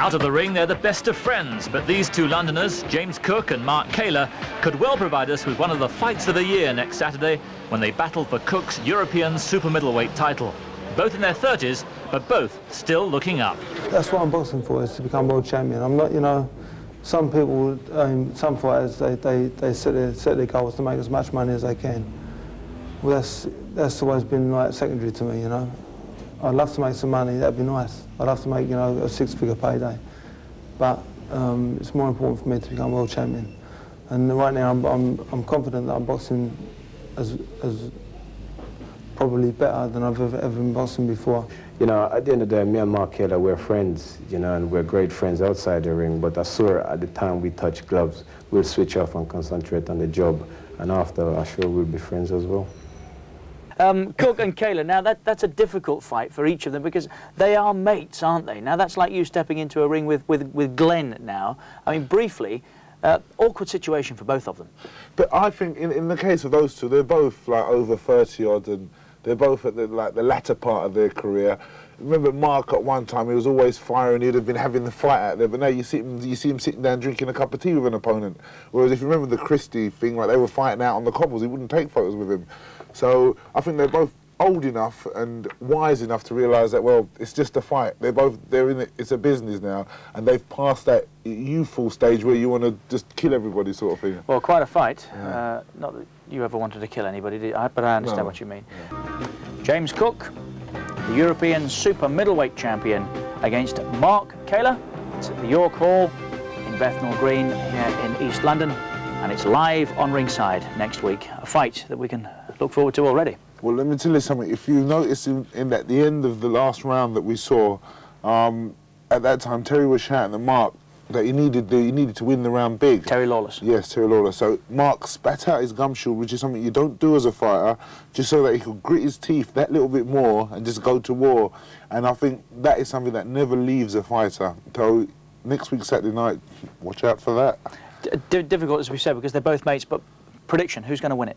Out of the ring, they're the best of friends, but these two Londoners, James Cook and Mark Kaylor, could well provide us with one of the fights of the year next Saturday when they battle for Cook's European super middleweight title. Both in their 30s, but both still looking up. That's what I'm boxing for, is to become world champion. I'm not, you know, some people, some fighters, they set their goals to make as much money as they can. Well, that's always been like secondary to me, you know. I'd love to make some money, that'd be nice. I'd love to make, you know, a six-figure payday. But it's more important for me to become world champion. And right now I'm confident that I'm boxing as probably better than I've ever been boxing before. You know, at the end of the day, me and Mark Kaylor, we're friends, you know, and we're great friends outside the ring, but I swear at the time we touch gloves, we'll switch off and concentrate on the job, and after, I'm sure we'll be friends as well. Cook and Kaylor, now that's a difficult fight for each of them because they are mates, aren't they? Now that's like you stepping into a ring with Glenn now. I mean, briefly, awkward situation for both of them. But I think in the case of those two, they're both like over 30 odd, and they're both at the latter part of their career. Remember Mark at one time, he was always firing, he'd have been having the fight out there, but now you see him sitting down drinking a cup of tea with an opponent. Whereas if you remember the Christie thing, like they were fighting out on the cobbles, he wouldn't take photos with him. So I think they're both old enough and wise enough to realise that, well, it's just a fight. They're in it, it's a business now, and they've passed that youthful stage where you want to just kill everybody sort of thing. Well, quite a fight. Yeah. Not that you ever wanted to kill anybody, did you? But I understand what you mean. Yeah. James Cook, the European super middleweight champion, against Mark Kaylor. It's at the York Hall in Bethnal Green here in East London, and it's live on ringside next week. A fight that we can look forward to already. Well, let me tell you something. If you notice at the end of the last round that we saw, at that time Terry was shouting at Mark that he needed to win the round big. Terry Lawless. Yes, Terry Lawless. So Mark spat out his gum shield, which is something you don't do as a fighter, just so that he could grit his teeth that little bit more and just go to war. And I think that is something that never leaves a fighter. So next week, Saturday night, watch out for that. Difficult, as we said, because they're both mates, but prediction, who's going to win it?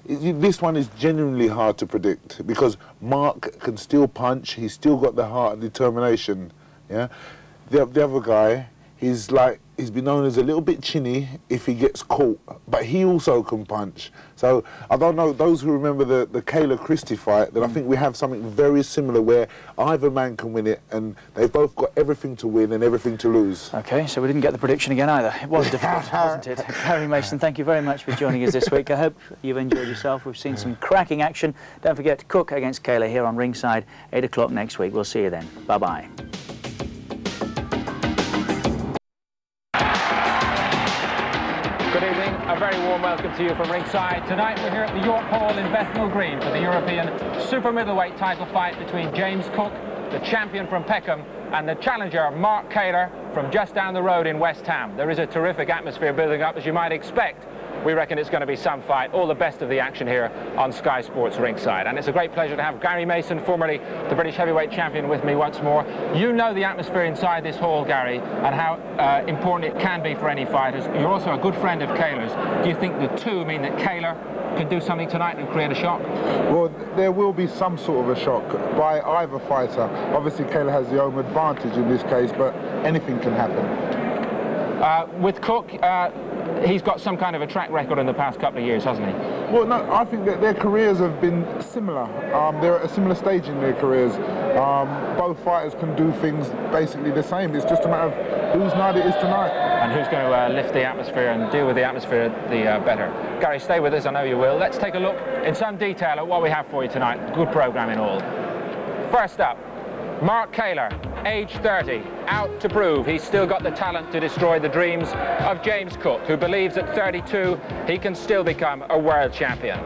This one is genuinely hard to predict because Mark can still punch, he's still got the heart and determination, yeah? The other guy, he's been known as a little bit chinny if he gets caught, but he also can punch. So I don't know, those who remember the Kaylor Christie fight, then I think we have something very similar where either man can win it, and they've both got everything to win and everything to lose. Okay, so we didn't get the prediction again either. It was difficult, wasn't it? Gary Mason, thank you very much for joining us this week. I hope you've enjoyed yourself. We've seen some cracking action. Don't forget, Cook against Kaylor here on ringside, 8 o'clock next week. We'll see you then. Bye-bye. Good evening, a very warm welcome to you from ringside. Tonight we're here at the York Hall in Bethnal Green for the European super middleweight title fight between James Cook, the champion from Peckham, and the challenger Mark Kaylor from just down the road in West Ham. There is a terrific atmosphere building up, as you might expect. We reckon it's going to be some fight. All the best of the action here on Sky Sports ringside. And it's a great pleasure to have Gary Mason, formerly the British heavyweight champion, with me once more. You know the atmosphere inside this hall, Gary, and how important it can be for any fighters. You're also a good friend of Kaylor's. Do you think the two mean that Kaylor can do something tonight and create a shock? Well, there will be some sort of a shock by either fighter. Obviously, Kaylor has the home advantage in this case, but anything can happen. With Cook, he's got some kind of a track record in the past couple of years, hasn't he? Well, no, I think that their careers have been similar. They're at a similar stage in their careers. Both fighters can do things basically the same. It's just a matter of whose night it is tonight. And who's going to lift the atmosphere and deal with the atmosphere the better. Gary, stay with us, I know you will. Let's take a look in some detail at what we have for you tonight. Good programme in all. First up, Mark Kaylor, age 30, out to prove he's still got the talent to destroy the dreams of James Cook, who believes at 32 he can still become a world champion.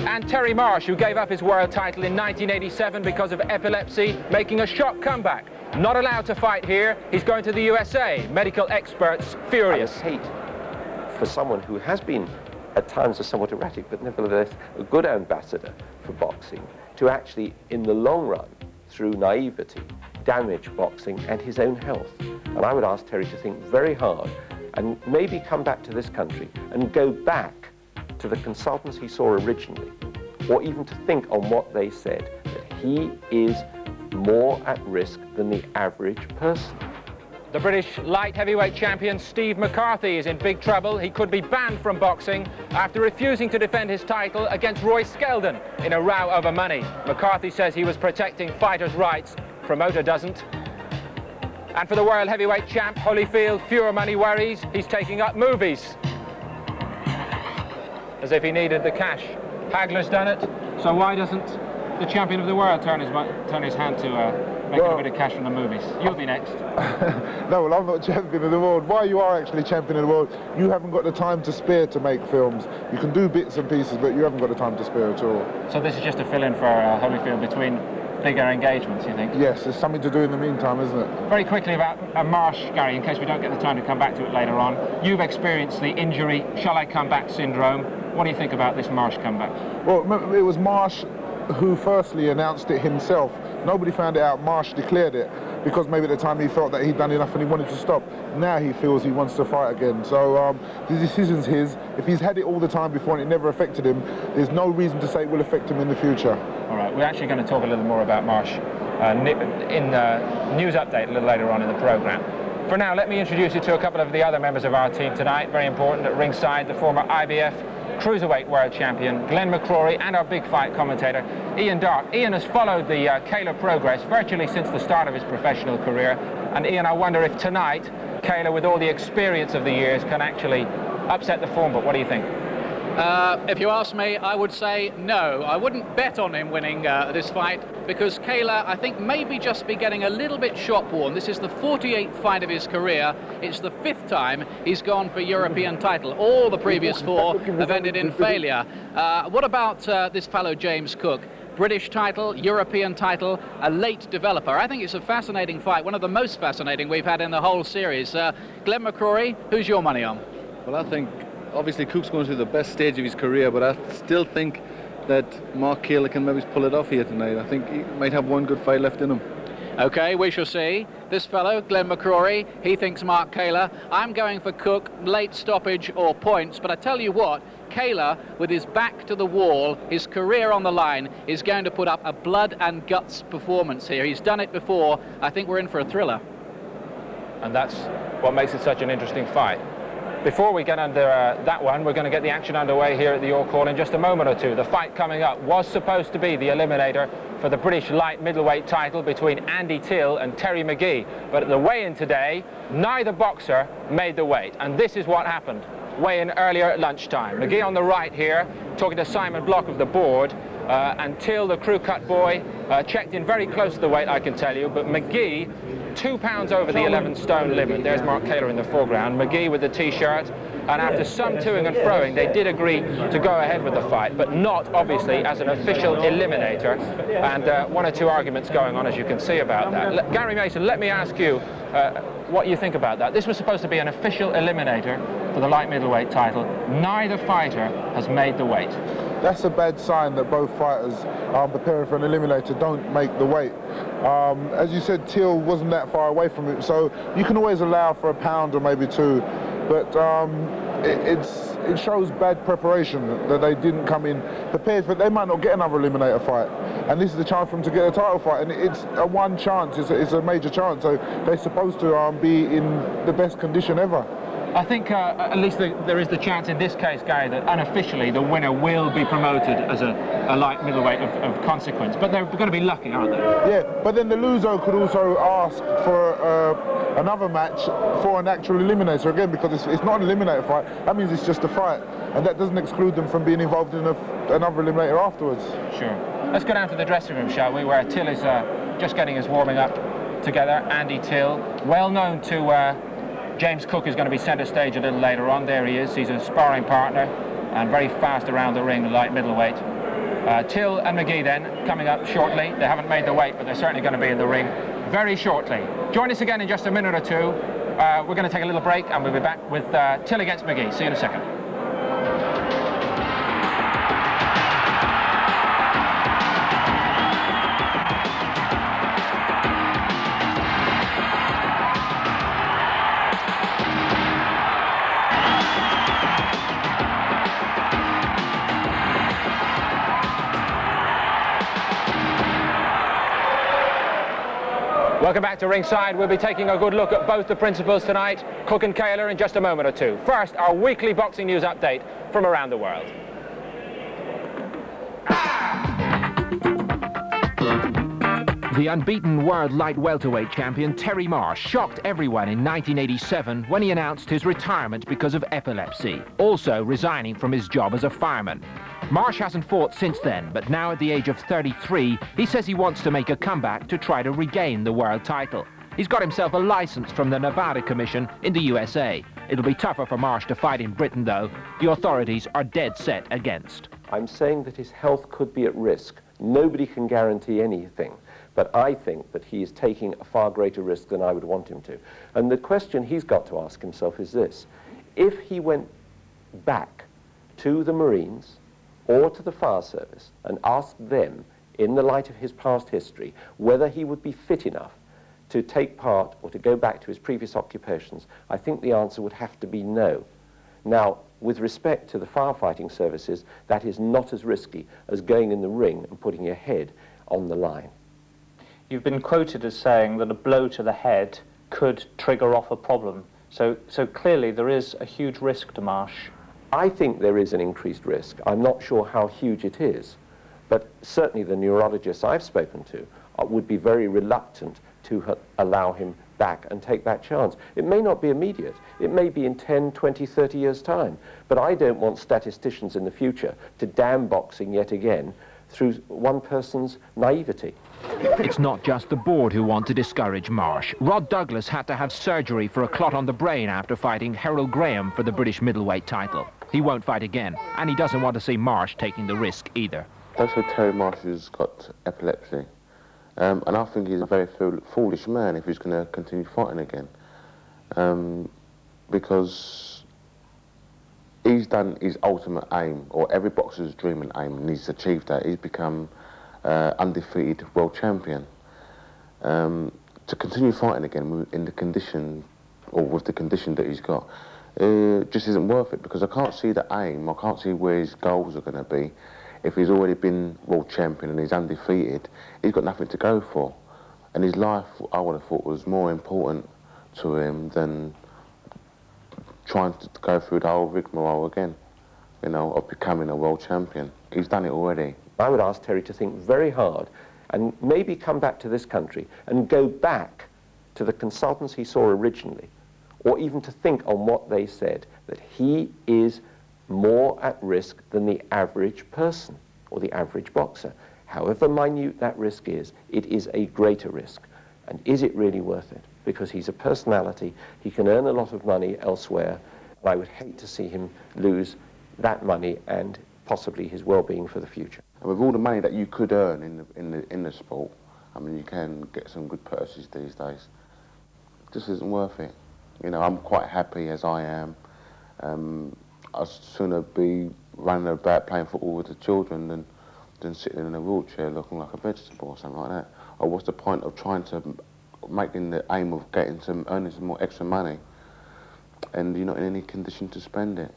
And Terry Marsh, who gave up his world title in 1987 because of epilepsy, making a shock comeback. Not allowed to fight here, he's going to the USA. Medical experts furious. I hate for someone who has been at times a somewhat erratic, but nevertheless a good ambassador for boxing, to actually, in the long run, through naivety, damage boxing and his own health. And I would ask Terry to think very hard and maybe come back to this country and go back to the consultants he saw originally, or even to think on what they said, that he is more at risk than the average person. The British light heavyweight champion Steve McCarthy is in big trouble. He could be banned from boxing after refusing to defend his title against Roy Skeldon in a row over money. McCarthy says he was protecting fighters' rights. Promoter doesn't. And for the world heavyweight champ Holyfield, fewer money worries. He's taking up movies. As if he needed the cash. Hagler's done it, so why doesn't the champion of the world turn his hand to making a bit of cash from the movies? You'll be next. No, well, I'm not champion of the world. Why you are actually champion of the world, you haven't got the time to spare to make films. You can do bits and pieces, but you haven't got the time to spare at all. So this is just a fill-in for Holyfield between bigger engagements, you think? Yes, there's something to do in the meantime, isn't it? Very quickly about Marsh, Gary, in case we don't get the time to come back to it later on. You've experienced the injury, shall I come back syndrome. What do you think about this Marsh comeback? Well, it was Marsh who firstly announced it himself. Nobody found it out. Marsh declared it because maybe at the time he felt that he'd done enough and he wanted to stop. Now he feels he wants to fight again. So the decision's his. If he's had it all the time before and it never affected him, there's no reason to say it will affect him in the future. All right, we're actually going to talk a little more about Marsh in the news update a little later on in the programme. For now, let me introduce you to a couple of the other members of our team tonight. Very important at ringside, the former IBF Cruiserweight World Champion Glenn McCrory and our big fight commentator Ian Dart. Ian has followed the Kaylor progress virtually since the start of his professional career. And Ian, I wonder if tonight Kaylor, with all the experience of the years, can actually upset the form book. What do you think? If you ask me, I would say no. I wouldn't bet on him winning this fight because Kaylor, I think, maybe just be getting a little bit shop-worn. This is the 48th fight of his career. It's the 5th time he's gone for European title. All the previous 4 have ended in failure. What about this fellow James Cook? British title, European title, a late developer. I think it's a fascinating fight, one of the most fascinating we've had in the whole series. Glenn McCrory, who's your money on? Well, I think obviously Cook's going through the best stage of his career, but I still think that Mark Kaylor can maybe pull it off here tonight. I think he might have one good fight left in him. Okay, we shall see. This fellow, Glenn McCrory, he thinks Mark Kaylor. I'm going for Cook, late stoppage or points, but I tell you what, Kaylor, with his back to the wall, his career on the line, is going to put up a blood and guts performance here. He's done it before. I think we're in for a thriller. And that's what makes it such an interesting fight. Before we get under that one, we're going to get the action underway here at the York Hall in just a moment or two. The fight coming up was supposed to be the eliminator for the British light middleweight title between Andy Till and Terry McGee. But at the weigh-in today, neither boxer made the weight. And this is what happened. Weigh-in earlier at lunchtime. McGee on the right here, talking to Simon Block of the board. And Till, the crew cut boy, checked in very close to the weight, I can tell you. But McGee, 2 pounds over the 11-stone limit. There's Mark Kaylor in the foreground. McGee with the T-shirt. And after some toing and froing, they did agree to go ahead with the fight, but not, obviously, as an official eliminator. And 1 or 2 arguments going on, as you can see, about that. Gary Mason, let me ask you what you think about that. This was supposed to be an official eliminator for the light middleweight title. Neither fighter has made the weight. That's a bad sign that both fighters preparing for an eliminator don't make the weight. As you said, Till wasn't that far away from it, so you can always allow for a pound or maybe 2, but it shows bad preparation that they didn't come in prepared for. They might not get another eliminator fight, and this is the chance for them to get a title fight, and it's a one chance. It's a major chance, so they're supposed to be in the best condition ever. I think at least there is the chance in this case, Gary, that unofficially the winner will be promoted as a light middleweight of consequence. But they're going to be lucky, aren't they? Yeah, but then the loser could also ask for another match for an actual eliminator again, because it's not an eliminator fight. That means it's just a fight, and that doesn't exclude them from being involved in another eliminator afterwards. Sure. Let's go down to the dressing room, shall we, where Till is just getting his warming up together. Andy Till, well known to James Cook, is going to be centre stage a little later on. There he is. He's a sparring partner and very fast around the ring, light middleweight. Till and McGee then coming up shortly. They haven't made the weight, but they're certainly going to be in the ring very shortly. Join us again in just a minute or 2. We're going to take a little break and we'll be back with Till against McGee. See you in a second. Welcome back to Ringside. We'll be taking a good look at both the principals tonight, Cook and Kaylor, in just a moment or two. First, our weekly boxing news update from around the world. The unbeaten world light welterweight champion Terry Marsh shocked everyone in 1987 when he announced his retirement because of epilepsy, also resigning from his job as a fireman. Marsh hasn't fought since then, but now at the age of 33, he says he wants to make a comeback to try to regain the world title. He's got himself a license from the Nevada Commission in the USA. It'll be tougher for Marsh to fight in Britain, though. The authorities are dead set against. I'm saying that his health could be at risk. Nobody can guarantee anything. But I think that he is taking a far greater risk than I would want him to. And the question he's got to ask himself is this. If he went back to the Marines or to the fire service and asked them, in the light of his past history, whether he would be fit enough to take part or to go back to his previous occupations, I think the answer would have to be no. Now, with respect to the firefighting services, that is not as risky as going in the ring and putting your head on the line. You've been quoted as saying that a blow to the head could trigger off a problem. So clearly there is a huge risk to Marsh. I think there is an increased risk. I'm not sure how huge it is, but certainly the neurologists I've spoken to would be very reluctant to allow him back and take that chance. It may not be immediate. It may be in 10, 20, 30 years' time. But I don't want statisticians in the future to damn boxing yet again through one person's naivety. It's not just the board who want to discourage Marsh. Rod Douglas had to have surgery for a clot on the brain after fighting Harold Graham for the British middleweight title. He won't fight again, and he doesn't want to see Marsh taking the risk either. Also, Terry Marsh has got epilepsy, and I think he's a very foolish man if he's going to continue fighting again, because he's done his ultimate aim, or every boxer's dream and aim, and he's achieved that. He's become undefeated world champion. To continue fighting again in the condition, or with the condition that he's got, just isn't worth it, because I can't see the aim, I can't see where his goals are going to be. If he's already been world champion and he's undefeated, he's got nothing to go for. And his life, I would have thought, was more important to him than trying to go through the whole rigmarole again, you know, of becoming a world champion. He's done it already. I would ask Terry to think very hard and maybe come back to this country and go back to the consultants he saw originally, or even to think on what they said, that he is more at risk than the average person or the average boxer. However minute that risk is, it is a greater risk. And is it really worth it? Because he's a personality, he can earn a lot of money elsewhere, and I would hate to see him lose that money and possibly his well-being for the future. And with all the money that you could earn in the sport, I mean, you can get some good purses these days. It just isn't worth it. You know, I'm quite happy as I am. I'd sooner be running about playing football with the children than sitting in a wheelchair looking like a vegetable or something like that. Or what's the point of trying to making the aim of earning some more extra money, and you're not in any condition to spend it?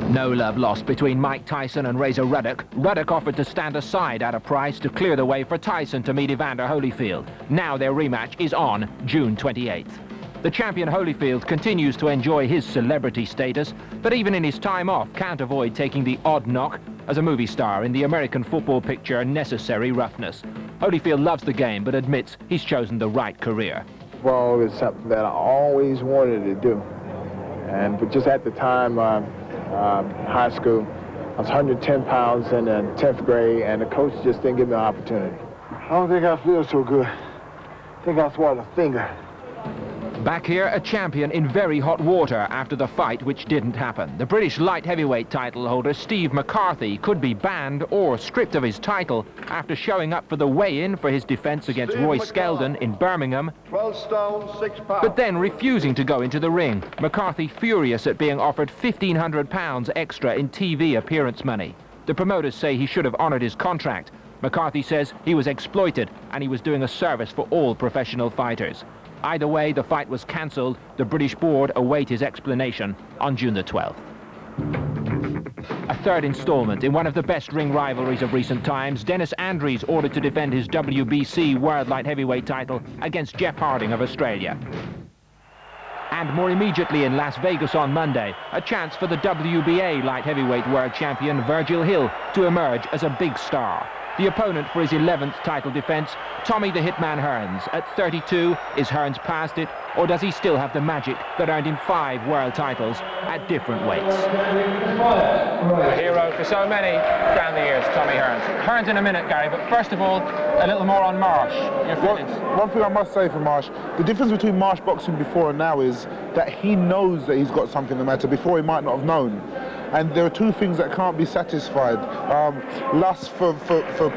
No love lost between Mike Tyson and Razor Ruddock. Ruddock offered to stand aside at a price to clear the way for Tyson to meet Evander Holyfield. Now their rematch is on June 28th. The champion Holyfield continues to enjoy his celebrity status, but even in his time off can't avoid taking the odd knock as a movie star in the American football picture Necessary Roughness. Holyfield loves the game, but admits he's chosen the right career. Football is something that I always wanted to do. But just at the time, high school, I was 110 pounds in the 10th grade, and the coach just didn't give me an opportunity. I don't think I feel so good. I think I swallowed a finger. Back here, a champion in very hot water after the fight which didn't happen. The British light heavyweight title holder Steve McCarthy could be banned or stripped of his title after showing up for the weigh-in for his defence against Roy Skeldon in Birmingham, 12 stone, 6 pounds. but then refusing to go into the ring. McCarthy furious at being offered £1,500 extra in TV appearance money. The promoters say he should have honoured his contract. McCarthy says he was exploited and he was doing a service for all professional fighters. Either way, the fight was cancelled. The British board await his explanation on June the 12th. A third installment in one of the best ring rivalries of recent times. Dennis Andries ordered to defend his WBC World Light Heavyweight title against Jeff Harding of Australia. And more immediately in Las Vegas on Monday, a chance for the WBA Light Heavyweight World Champion Virgil Hill to emerge as a big star. The opponent for his 11th title defence, Tommy the Hitman Hearns. At 32, is Hearns past it, or does he still have the magic that earned him 5 world titles at different weights? A hero for so many down the years, Tommy Hearns. Hearns in a minute, Gary, but first of all, a little more on Marsh. Your feelings? One thing I must say for Marsh, the difference between Marsh boxing before and now is that he knows that he's got something the matter. Before, he might not have known. And there are two things that can't be satisfied. Lust for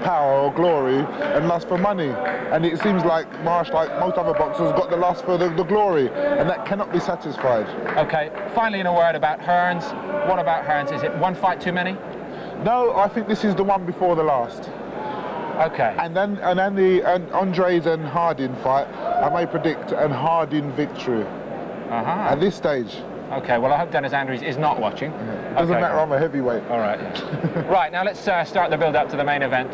power or glory, and lust for money. And it seems like Marsh, like most other boxers, got the lust for the glory, and that cannot be satisfied. Okay, finally in a word about Hearns. What about Hearns? Is it one fight too many? No, I think this is the one before the last. Okay. And then the Andres and Harding fight, I may predict an Harding victory at this stage. Okay, well, I hope Dennis Andries is not watching. It doesn't matter, I'm a heavyweight. All right. Right, now let's start the build-up to the main event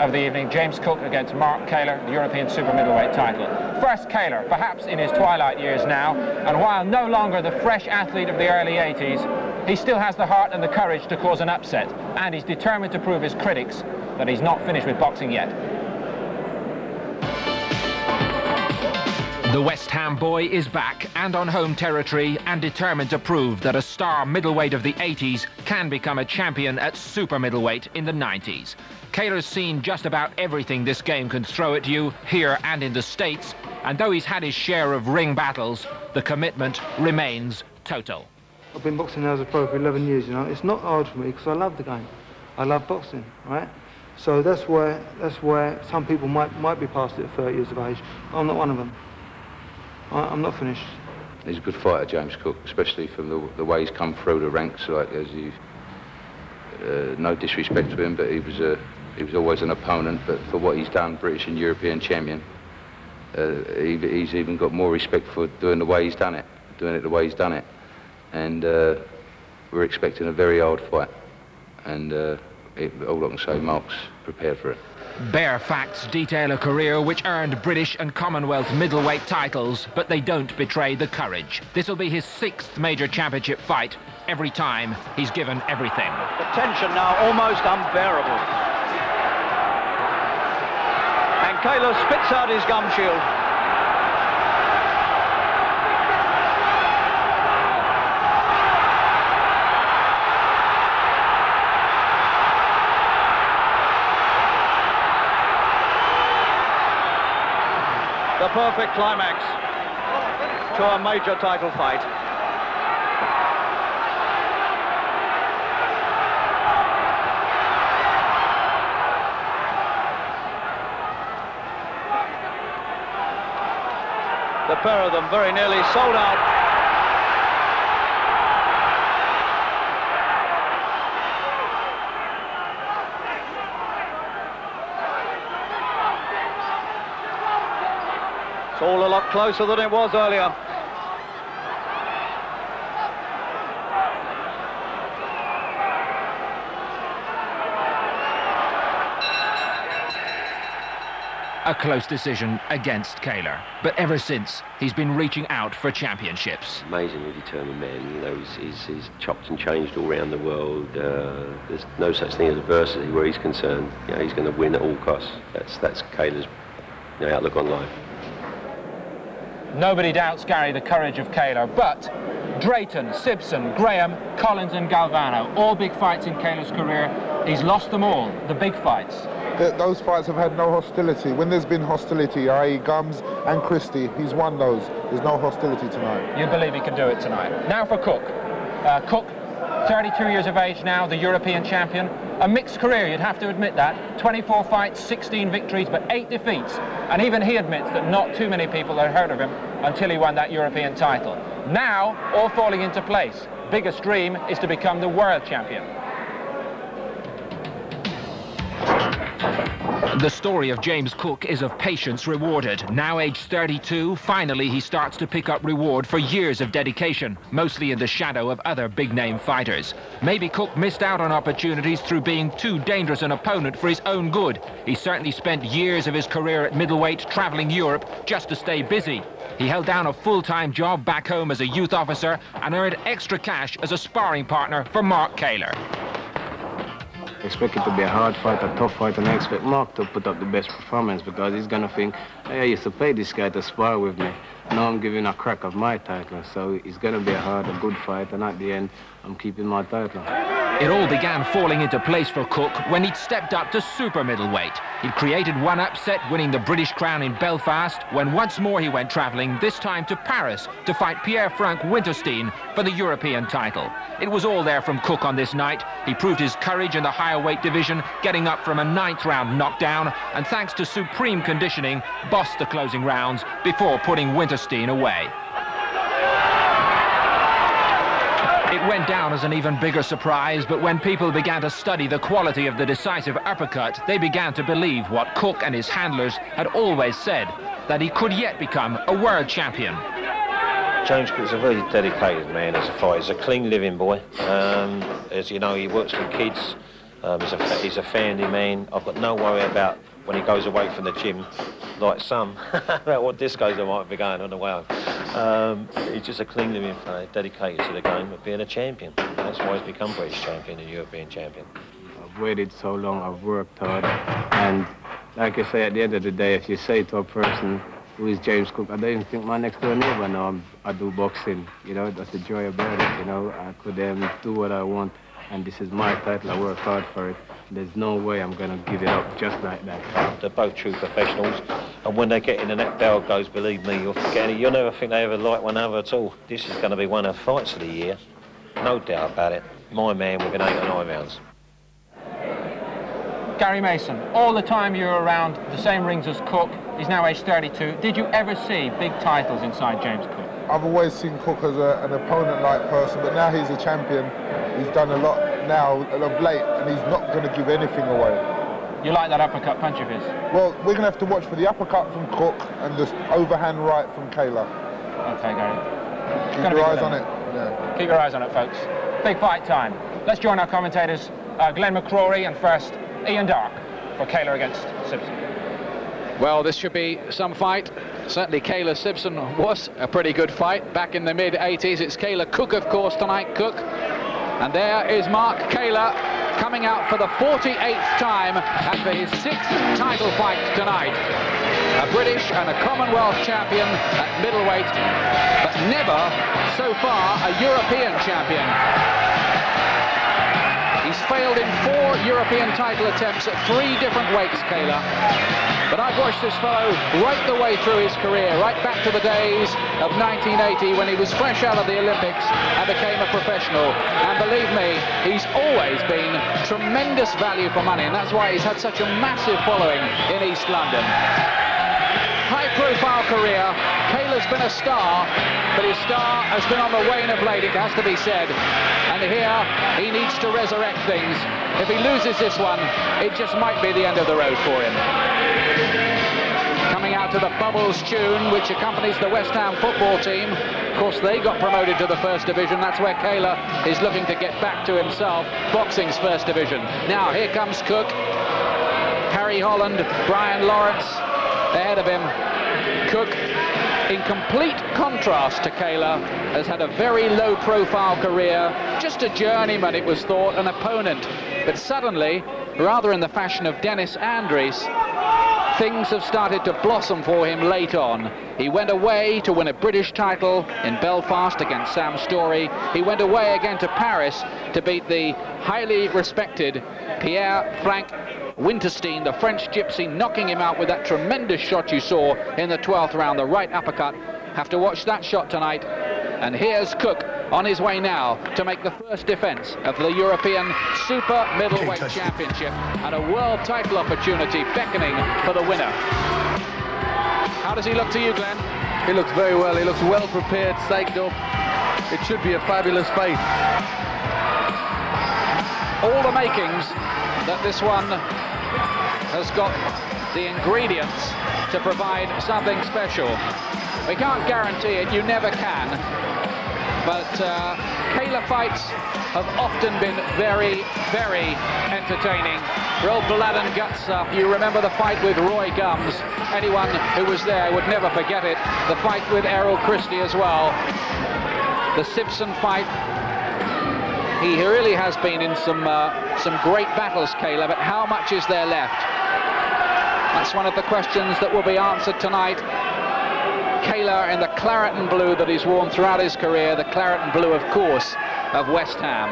of the evening. James Cook against Mark Kaylor, the European super middleweight title. First, Kaylor, perhaps in his twilight years now, and while no longer the fresh athlete of the early 80s, he still has the heart and the courage to cause an upset, and he's determined to prove his critics that he's not finished with boxing yet. The West Ham boy is back and on home territory and determined to prove that a star middleweight of the 80s can become a champion at super middleweight in the 90s. Kaylor's seen just about everything this game can throw at you, here and in the States, and though he's had his share of ring battles, the commitment remains total. I've been boxing now as a pro for 11 years, you know. It's not hard for me because I love the game. I love boxing, right? So that's why some people might be past it at 30 years of age. I'm not one of them. I'm not finished. He's a good fighter, James Cook, especially from the way he's come through the ranks. Like, as you, no disrespect to him, but he was always an opponent. But for what he's done, British and European champion, he's even got more respect for doing the way he's done it, and we're expecting a very hard fight. And all I can say, Mark's prepared for it. Bare facts detail a career which earned British and Commonwealth middleweight titles, but they don't betray the courage. This will be his 6th major championship fight. Every time, he's given everything. The tension now almost unbearable. And Kaylor spits out his gum shield. The perfect climax to a major title fight. The pair of them very nearly sold out. All a lot closer than it was earlier. A close decision against Kaylor, but ever since, he's been reaching out for championships. Amazingly determined man, you know, he's chopped and changed all around the world. There's no such thing as adversity where he's concerned. You know, he's going to win at all costs. That's Kaylor's, you know, outlook on life. Nobody doubts, Gary, the courage of Kaylor, but Drayton, Simpson, Graham, Collins and Galvano, all big fights in Kaylor's career. He's lost them all, the big fights. Those fights have had no hostility. When there's been hostility, i.e. Gums and Christie, he's won those. There's no hostility tonight. You believe he can do it tonight. Now for Cook. Cook, 32 years of age now, the European champion. A mixed career, you'd have to admit that. 24 fights, 16 victories, but 8 defeats. And even he admits that not too many people had heard of him until he won that European title. Now, all falling into place. Biggest dream is to become the world champion. The story of James Cook is of patience rewarded. Now aged 32, finally he starts to pick up reward for years of dedication, mostly in the shadow of other big-name fighters. Maybe Cook missed out on opportunities through being too dangerous an opponent for his own good. He certainly spent years of his career at middleweight travelling Europe just to stay busy. He held down a full-time job back home as a youth officer and earned extra cash as a sparring partner for Mark Kaylor. I expect it to be a hard fight, a tough fight, and I expect Mark to put up the best performance because he's going to think, hey, I used to pay this guy to spar with me. Now I'm giving a crack of my title. So it's going to be a good fight, and at the end, I'm keeping my title. It all began falling into place for Cook when he'd stepped up to super middleweight. He'd created one upset, winning the British crown in Belfast, when once more he went travelling, this time to Paris, to fight Pierre-Franck Winterstein for the European title. It was all there from Cook on this night. He proved his courage in the higher weight division, getting up from a 9th round knockdown, and thanks to supreme conditioning, bossed the closing rounds before putting Winterstein away. It went down as an even bigger surprise, but when people began to study the quality of the decisive uppercut, they began to believe what Cook and his handlers had always said, that he could yet become a world champion. James Cook's a very dedicated man as a fighter. He's a clean living boy. As you know, he works with kids. He's a family man. I've got no worry about when he goes away from the gym, like some, about what discos I might be going on the way home. He's just a clean living player, dedicated to the game of being a champion. That's why he's become British champion and European champion. I've waited so long, I've worked hard, and like I say, at the end of the day, if you say to a person, who is James Cook, I don't even think my next door neighbor know I do boxing. You know, that's the joy about it, you know. I could do what I want, and this is my title, I work hard for it. There's no way I'm going to give it up just like that. They're both true professionals, and when they get in and that bell goes, believe me, you'll never think they ever like one another at all. This is going to be one of the fights of the year, no doubt about it. My man within 8 or 9 rounds. Gary Mason, all the time you were around the same rings as Cook, he's now aged 32. Did you ever see big titles inside James Cook? I've always seen Cook as an opponent-like person, but now he's a champion. He's done a lot now of late, and he's not going to give anything away. You like that uppercut punch of his? Well, we're going to have to watch for the uppercut from Cook and the overhand right from Kaylor. Okay, Gary. Keep your eyes on it. Yeah. Keep your eyes on it, folks. Big fight time. Let's join our commentators, Glenn McCrory, and first, Ian Dark for Kaylor against Simpson. Well, this should be some fight. Certainly Kaylor Simpson was a pretty good fight back in the mid-80s. It's Kaylor Cook, of course, tonight. Cook. And there is Mark Kaylor coming out for the 48th time and for his 6th title fight tonight. A British and a Commonwealth champion at middleweight, but never, so far, a European champion. He's failed in 4 European title attempts at 3 different weights, Kaylor. But I've watched this fellow right the way through his career, right back to the days of 1980 when he was fresh out of the Olympics and became a professional. And believe me, he's always been tremendous value for money, and that's why he's had such a massive following in East London. High-profile career. Kaylor's been a star, but his star has been on the wane of late, it has to be said. And here, he needs to resurrect things. If he loses this one, it just might be the end of the road for him. Coming out to the Bubbles tune, which accompanies the West Ham football team. Of course, they got promoted to the First Division. That's where Kaylor is looking to get back to himself, boxing's First Division. Now, here comes Cook. Harry Holland, Brian Lawrence ahead of him. Cook, in complete contrast to Kaylor, has had a very low-profile career, just a journeyman, it was thought, an opponent. But suddenly, rather in the fashion of Dennis Andries, things have started to blossom for him late on. He went away to win a British title in Belfast against Sam Story. He went away again to Paris to beat the highly respected Pierre-Franck Winterstein, the French gypsy, knocking him out with that tremendous shot you saw in the 12th round, the right uppercut. Have to watch that shot tonight. And here's Cook on his way now to make the first defence of the European Super Middleweight Championship and a world title opportunity beckoning for the winner. How does he look to you, Glenn? He looks very well. He looks well prepared, psyched up. It should be a fabulous fight. All the makings that this one has got the ingredients to provide something special. We can't guarantee it, you never can, but Kaylor fights have often been very, very entertaining. Real blood and gut stuff. You remember the fight with Roy Gums. Anyone who was there would never forget it. The fight with Errol Christie as well. The Simpson fight. He really has been in some great battles, Kaylor, but how much is there left? That's one of the questions that will be answered tonight. Kaylor in the claret and blue that he's worn throughout his career, the claret and blue, of course, of West Ham.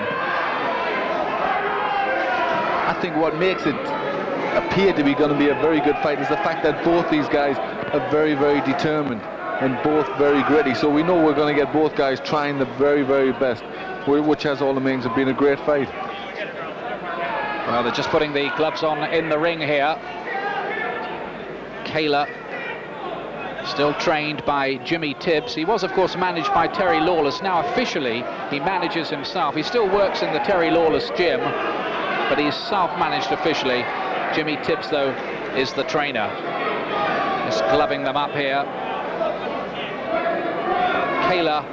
I think what makes it appear to be going to be a very good fight is the fact that both these guys are very, very determined and both very gritty. So we know we're going to get both guys trying the very, very best, which has all the means of being a great fight. Well, they're just putting the gloves on in the ring here. Kaylor, still trained by Jimmy Tibbs. He was, of course, managed by Terry Lawless. Now, officially, he manages himself. He still works in the Terry Lawless gym, but he's self-managed officially. Jimmy Tibbs, though, is the trainer. Just gloving them up here. Kaylor,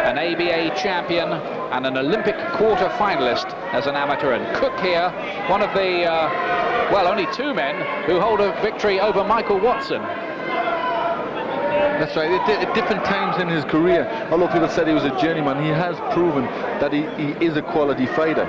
an ABA champion and an Olympic quarter finalist as an amateur, and Cook here, one of the, well, only two men who hold a victory over Michael Watson. That's right. At different times in his career, although people said he was a journeyman, he has proven that he is a quality fighter.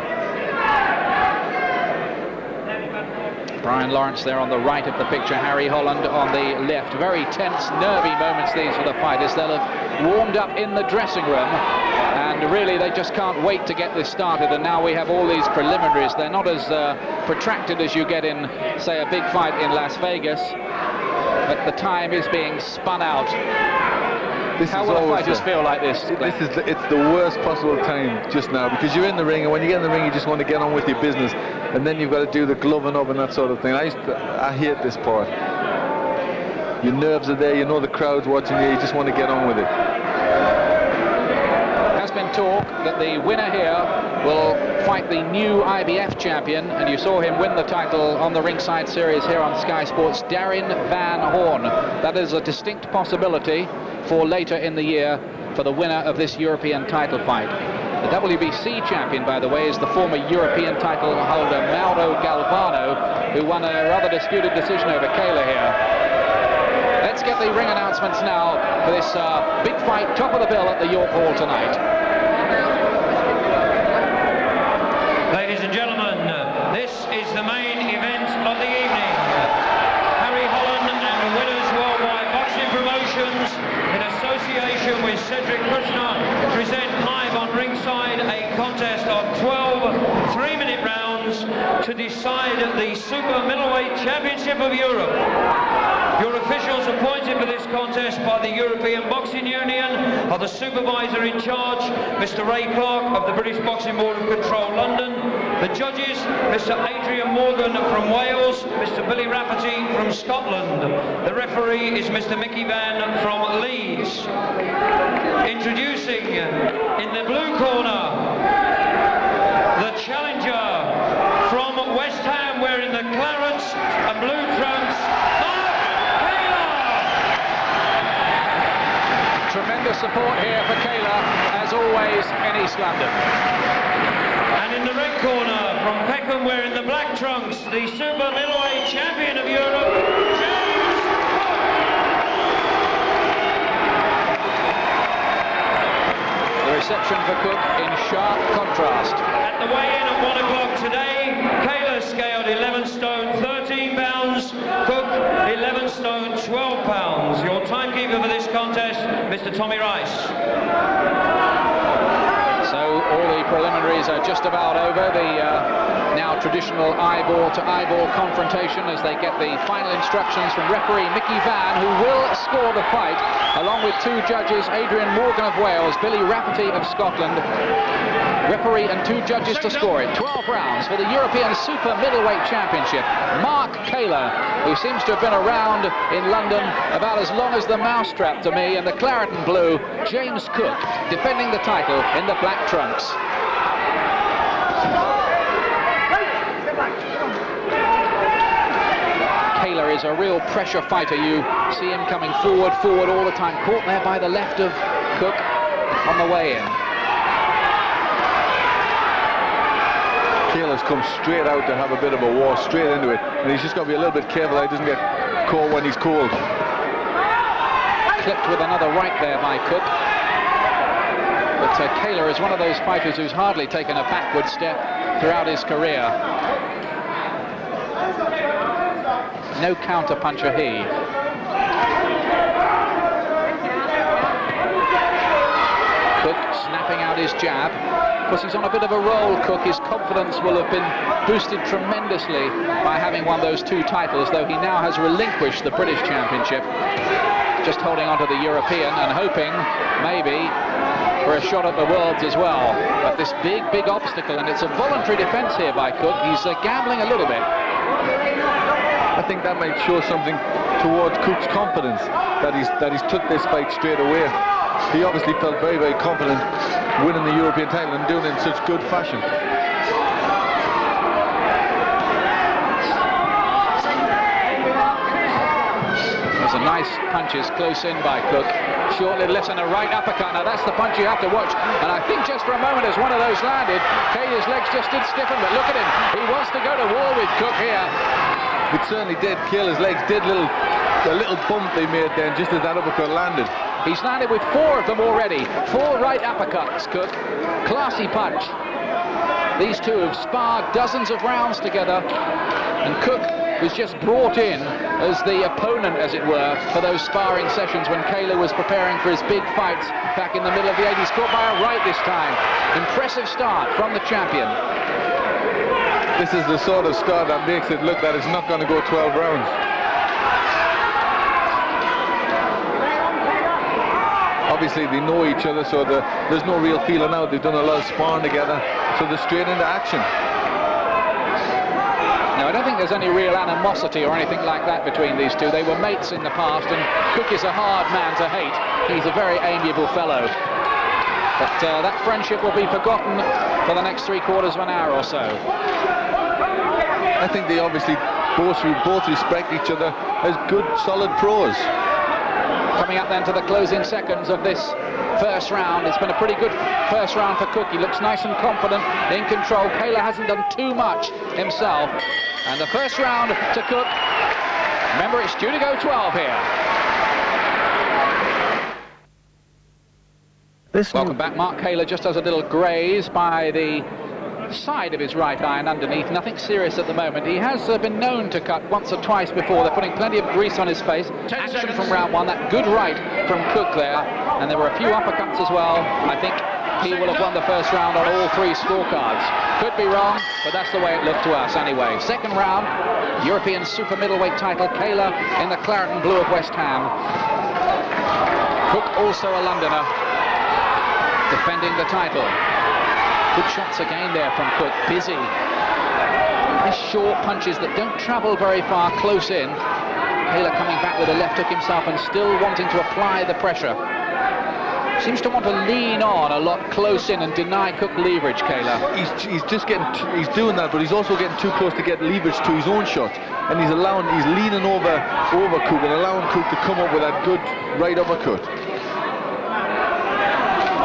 Brian Lawrence there on the right of the picture, Harry Holland on the left. Very tense, nervy moments these for the fighters. They'll have warmed up in the dressing room, and really they just can't wait to get this started. And now we have all these preliminaries. They're not as protracted as you get in, say, a big fight in Las Vegas, but the time is being spun out. How will the fighters feel like this? It's the worst possible time just now, because you're in the ring, and when you get in the ring you just want to get on with your business, and then you've got to do the gloving up and that sort of thing. I hate this part. Your nerves are there, you know the crowd's watching you, you just want to get on with it. There's been talk that the winner here will fight the new IBF champion, and you saw him win the title on the Ringside Series here on Sky Sports, Darren Van Horn. That is a distinct possibility for later in the year for the winner of this European title fight. The WBC champion, by the way, is the former European title holder Mauro Galvano, who won a rather disputed decision over Kaylor here. Let's get the ring announcements now for this big fight, top of the bill at the York Hall tonight. Ladies and gentlemen, this is the main event of the evening. Harry Holland and Winners Worldwide Boxing Promotions, in association with Cedric Kushner, present live on ringside a contest of 12 three-minute rounds to decide the Super Middleweight Championship of Europe. Your officials appointed for this contest by the European Boxing Union are the supervisor in charge, Mr. Ray Clark of the British Boxing Board of Control, London. The judges, Mr. Adrian Morgan from Wales, Mr. Billy Rafferty from Scotland. The referee is Mr. Mickey Van from Leeds. Introducing in the blue corner, the challenger from West Ham, wearing the clarets and blue trunks, Tremendous support here for Kaylor, as always, in East London. And in the red corner, from Peckham, wearing the black trunks, the Super Middleweight Champion of Europe, James Cook. The reception for Cook in sharp contrast. At the weigh-in at 1 o'clock today, Kaylor scaled 11 stone 13 pounds, Cook 11 stone 12 pounds. Your timekeeper for this contest, Mr. Tommy Rice. So all the preliminaries are just about over. The now traditional eyeball-to-eyeball confrontation as they get the final instructions from referee Mickey Van, who will score the fight, along with two judges, Adrian Morgan of Wales, Billy Rafferty of Scotland. Referee and two judges to score it. 12 rounds for the European Super Middleweight Championship. Mark Kaylor, who seems to have been around in London about as long as the mousetrap to me, and the claret and blue, James Cook, defending the title in the black trunks. is a real pressure fighter. You see him coming forward all the time. Caught there by the left of Cook on the way in. Kaylor's come straight out to have a bit of a war, straight into it, and he's just got to be a little bit careful that he doesn't get caught when he's cold. Clipped with another right there by Cook. But Kaylor is one of those fighters who's hardly taken a backward step throughout his career. No counter puncher he. Cook snapping out his jab. Of course, he's on a bit of a roll, Cook. His confidence will have been boosted tremendously by having won those 2 titles, though he now has relinquished the British Championship. Just holding on to the European and hoping, maybe, for a shot at the Worlds as well. But this big obstacle, and it's a voluntary defence here by Cook. He's gambling a little bit. I think that might show something towards Cook's confidence, that he's took this fight straight away. He obviously felt very, very confident winning the European title and doing it in such good fashion. There's a nice punches close in by Cook. Short little left and a right uppercut. Now that's the punch you have to watch. And I think just for a moment as one of those landed, Kaylor's legs just did stiffen, but look at him. He wants to go to war with Cook here. It certainly did. Kaylor's legs did a little bump they made then just as that uppercut landed. He's landed with 4 of them already. 4 right uppercuts, Cook. Classy punch. These two have sparred dozens of rounds together, and Cook was just brought in as the opponent, as it were, for those sparring sessions when Kaylor was preparing for his big fights back in the middle of the 80s. Caught by a right this time. Impressive start from the champion. This is the sort of start that makes it look that it's not going to go 12 rounds. Obviously they know each other, so there's no real feeling out. They've done a lot of sparring together, so they're straight into action. No, I don't think there's any real animosity or anything like that between these two. They were mates in the past, and Cook is a hard man to hate. He's a very amiable fellow. But that friendship will be forgotten for the next 3/4 of an hour or so. I think they obviously both respect each other as good, solid pros. Coming up then to the closing seconds of this first round. It's been a pretty good first round for Cook. He looks nice and confident, in control. Kaylor hasn't done too much himself. And the first round to Cook. Remember, it's due to go 12 here. Welcome back. Mark Kaylor just has a little graze by the side of his right eye and underneath. Nothing serious at the moment. He has been known to cut once or twice before. They're putting plenty of grease on his face. Action from round 1. That good right from Cook there. And there were a few uppercuts as well. I think he will have won the first round on all 3 scorecards. Could be wrong, but that's the way it looked to us anyway. Second round, European super middleweight title. Kaylor in the claret and blue of West Ham. Cook also a Londoner, defending the title. Good shots again there from Cook. Busy. Nice short punches that don't travel very far close in. Kaylor coming back with a left hook himself and still wanting to apply the pressure. Seems to want to lean on a lot close in and deny Cook leverage, Kaylor. He's doing that, but he's also getting too close to get leverage to his own shot. And he's leaning over Cook and allowing Cook to come up with that good right uppercut.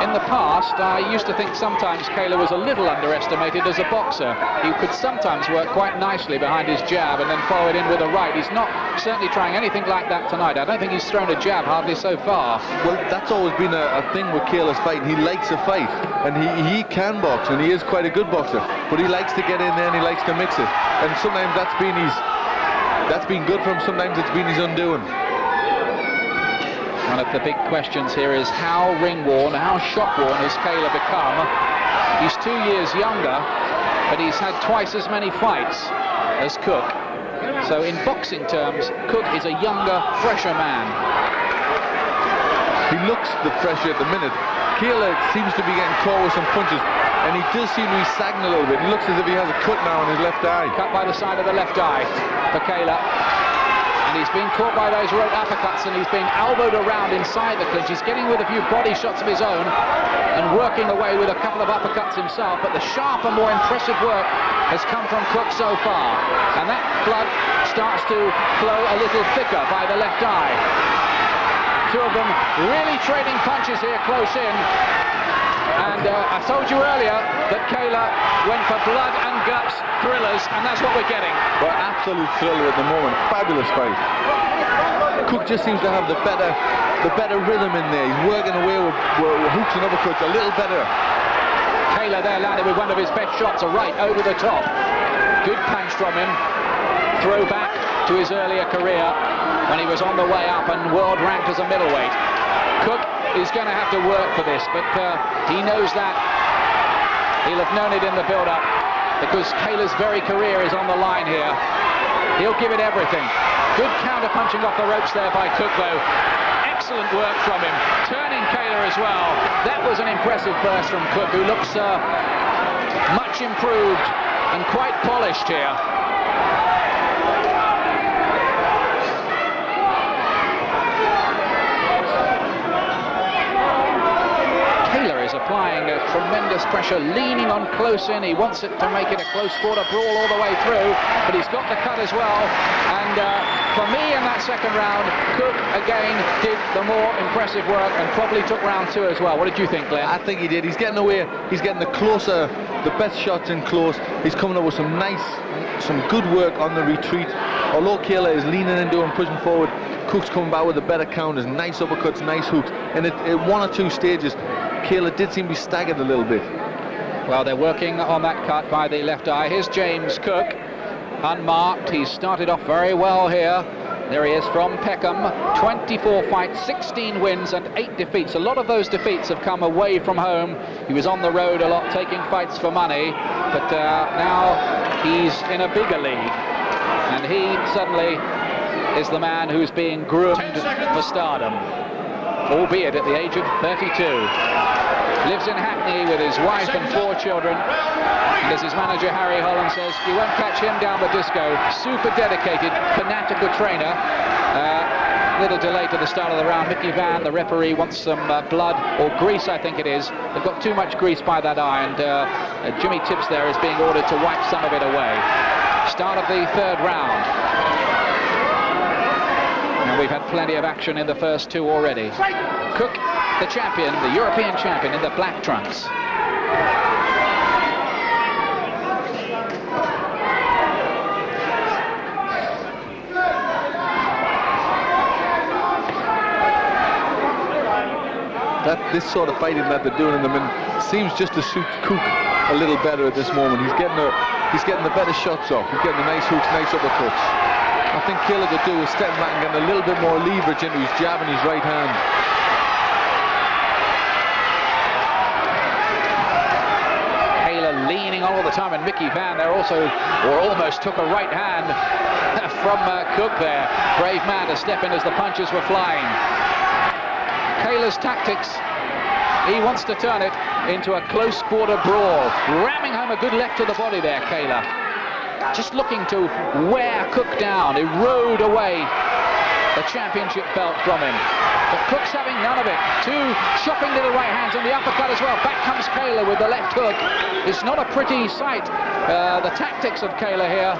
In the past, I used to think sometimes Kaylor was a little underestimated as a boxer. He could sometimes work quite nicely behind his jab and then follow it in with a right. He's not certainly trying anything like that tonight. I don't think he's thrown a jab hardly so far. Well, that's always been a thing with Kaylor's fighting. He likes a fight, and he can box, and he is quite a good boxer. But he likes to get in there and he likes to mix it. And sometimes that's been good for him. Sometimes it's been his undoing. One of the big questions here is how ring-worn, how shot-worn has Kaylor become? He's 2 years younger, but he's had twice as many fights as Cook. So in boxing terms, Cook is a younger, fresher man. He looks the fresher at the minute. Kaylor seems to be getting caught with some punches, and he does seem to be sagging a little bit. He looks as if he has a cut now on his left eye. Cut by the side of the left eye for Kaylor. And He's been caught by those rope uppercuts and he's been elbowed around inside the clinch. He's getting with a few body shots of his own and working away with a couple of uppercuts himself, but the sharper, more impressive work has come from Cook so far, and that blood starts to flow a little thicker by the left eye. Two of them really trading punches here close in. And I told you earlier that Kaylor went for blood and guts thrillers, and that's what we're getting. Well, absolute thriller at the moment. Fabulous fight. Cook just seems to have the better rhythm in there. He's working away with hooks and uppercuts a little better. Kaylor there landed with one of his best shots, a right over the top. Good punch from him. Throw back to his earlier career when he was on the way up and world ranked as a middleweight. Cook is going to have to work for this, but he knows that. He'll have known it in the build-up because Kaylor's very career is on the line here. He'll give it everything. Good counter-punching off the ropes there by Cook, though. Excellent work from him. Turning Kaylor as well. That was an impressive burst from Cook, who looks much improved and quite polished here. Applying tremendous pressure, leaning on close in. He wants it to make it a close quarter brawl all the way through, but he's got the cut as well. And for me in that second round, Cook again did the more impressive work and probably took round 2 as well. What did you think, Glenn? I think he did. He's getting away. He's getting the closer, the best shots in close. He's coming up with some good work on the retreat. Although Kaylor is leaning into him, pushing forward, Cook's coming back with the better counters, nice uppercuts, nice hooks. And at 1 or 2 stages, Kaylor did seem to be staggered a little bit. Well, they're working on that cut by the left eye. Here's James Cook, unmarked. He's started off very well here. There he is from Peckham. 24 fights, 16 wins and 8 defeats. A lot of those defeats have come away from home. He was on the road a lot, taking fights for money, but now he's in a bigger league, and he suddenly is the man who's being groomed for stardom, albeit at the age of 32. Lives in Hackney with his wife and 4 children. And as his manager Harry Holland says, you won't catch him down the disco. Super dedicated, fanatical trainer. Little delay to the start of the round. Mickey Van, the referee, wants some blood, or grease I think it is. They've got too much grease by that eye, and Jimmy Tips there is being ordered to wipe some of it away. Start of the 3rd round. And we've had plenty of action in the first 2 already. Cook, the champion, the European champion in the black trunks. This sort of fighting that they're doing in the middle seems just to suit Cook a little better at this moment. He's getting the better shots off. He's getting the nice hooks, nice uppercuts. I think Kaylor could do is step back and get a little bit more leverage into his jab and his right hand. Kaylor leaning all the time, and Mickey Van there also, or almost took a right hand from Cook there. Brave man to step in as the punches were flying. Kaylor's tactics, he wants to turn it into a close quarter brawl. Ramming home a good left to the body there, Kaylor. Just looking to wear Cook down, erode away the championship belt from him. But Cook's having none of it. 2 chopping little right hands and the uppercut as well. Back comes Kaylor with the left hook. It's not a pretty sight, the tactics of Kaylor here,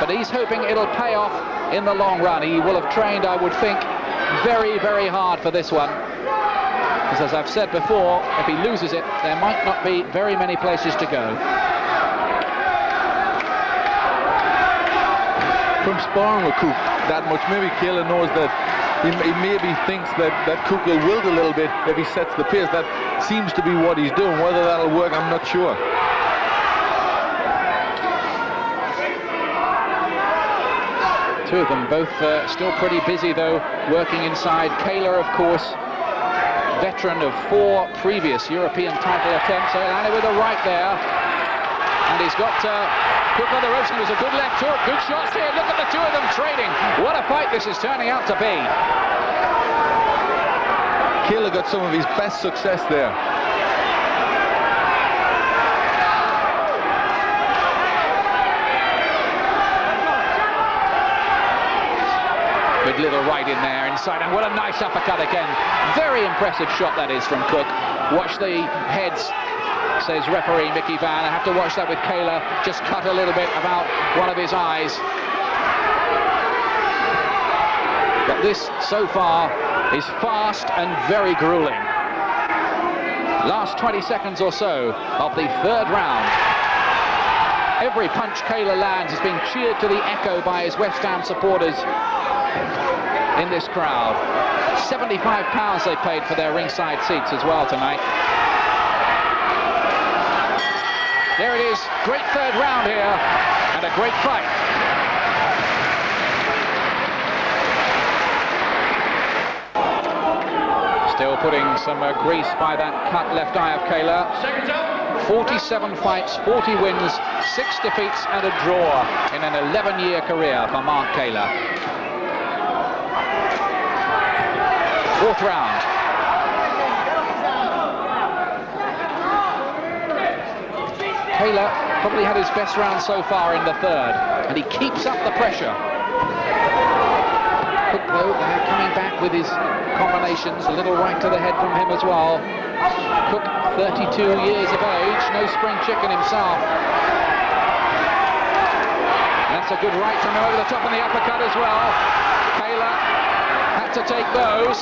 but he's hoping it'll pay off in the long run. He will have trained, I would think, very, very hard for this one. Because as I've said before, if he loses it, there might not be very many places to go. From sparring with Cook that much, maybe Kaylor knows that he maybe thinks that Cook will wilt a little bit if he sets the pace. That seems to be what he's doing. Whether that'll work, I'm not sure. Two of them both still pretty busy though, working inside. Kaylor, of course, veteran of 4 previous European title attempts. So landed with a right there, and he's got Cook on the ropes, and it was a good left hook. Good shots here. Look at the 2 of them trading. What a fight this is turning out to be. Kaylor got some of his best success there. big little right in there inside, and what a nice uppercut again. Very impressive shot that is from Cook. Watch the heads, says referee Mickey Van. I have to watch that with Kaylor. Just cut a little bit about one of his eyes. But this, so far, is fast and very grueling. Last 20 seconds or so of the third round. Every punch Kaylor lands is being cheered to the echo by his West Ham supporters in this crowd. £75 they paid for their ringside seats as well tonight. There it is, great third round here, and a great fight. Still putting some grease by that cut left eye of Kaylor. 47 fights, 40 wins, 6 defeats and a draw in an 11-year career for Mark Kaylor. Fourth round. Kaylor probably had his best round so far in the third, and he keeps up the pressure. Cook, though, coming back with his combinations, a little right to the head from him as well. Cook, 32 years of age, no spring chicken himself. That's a good right from him over the top and the uppercut as well. Kaylor had to take those.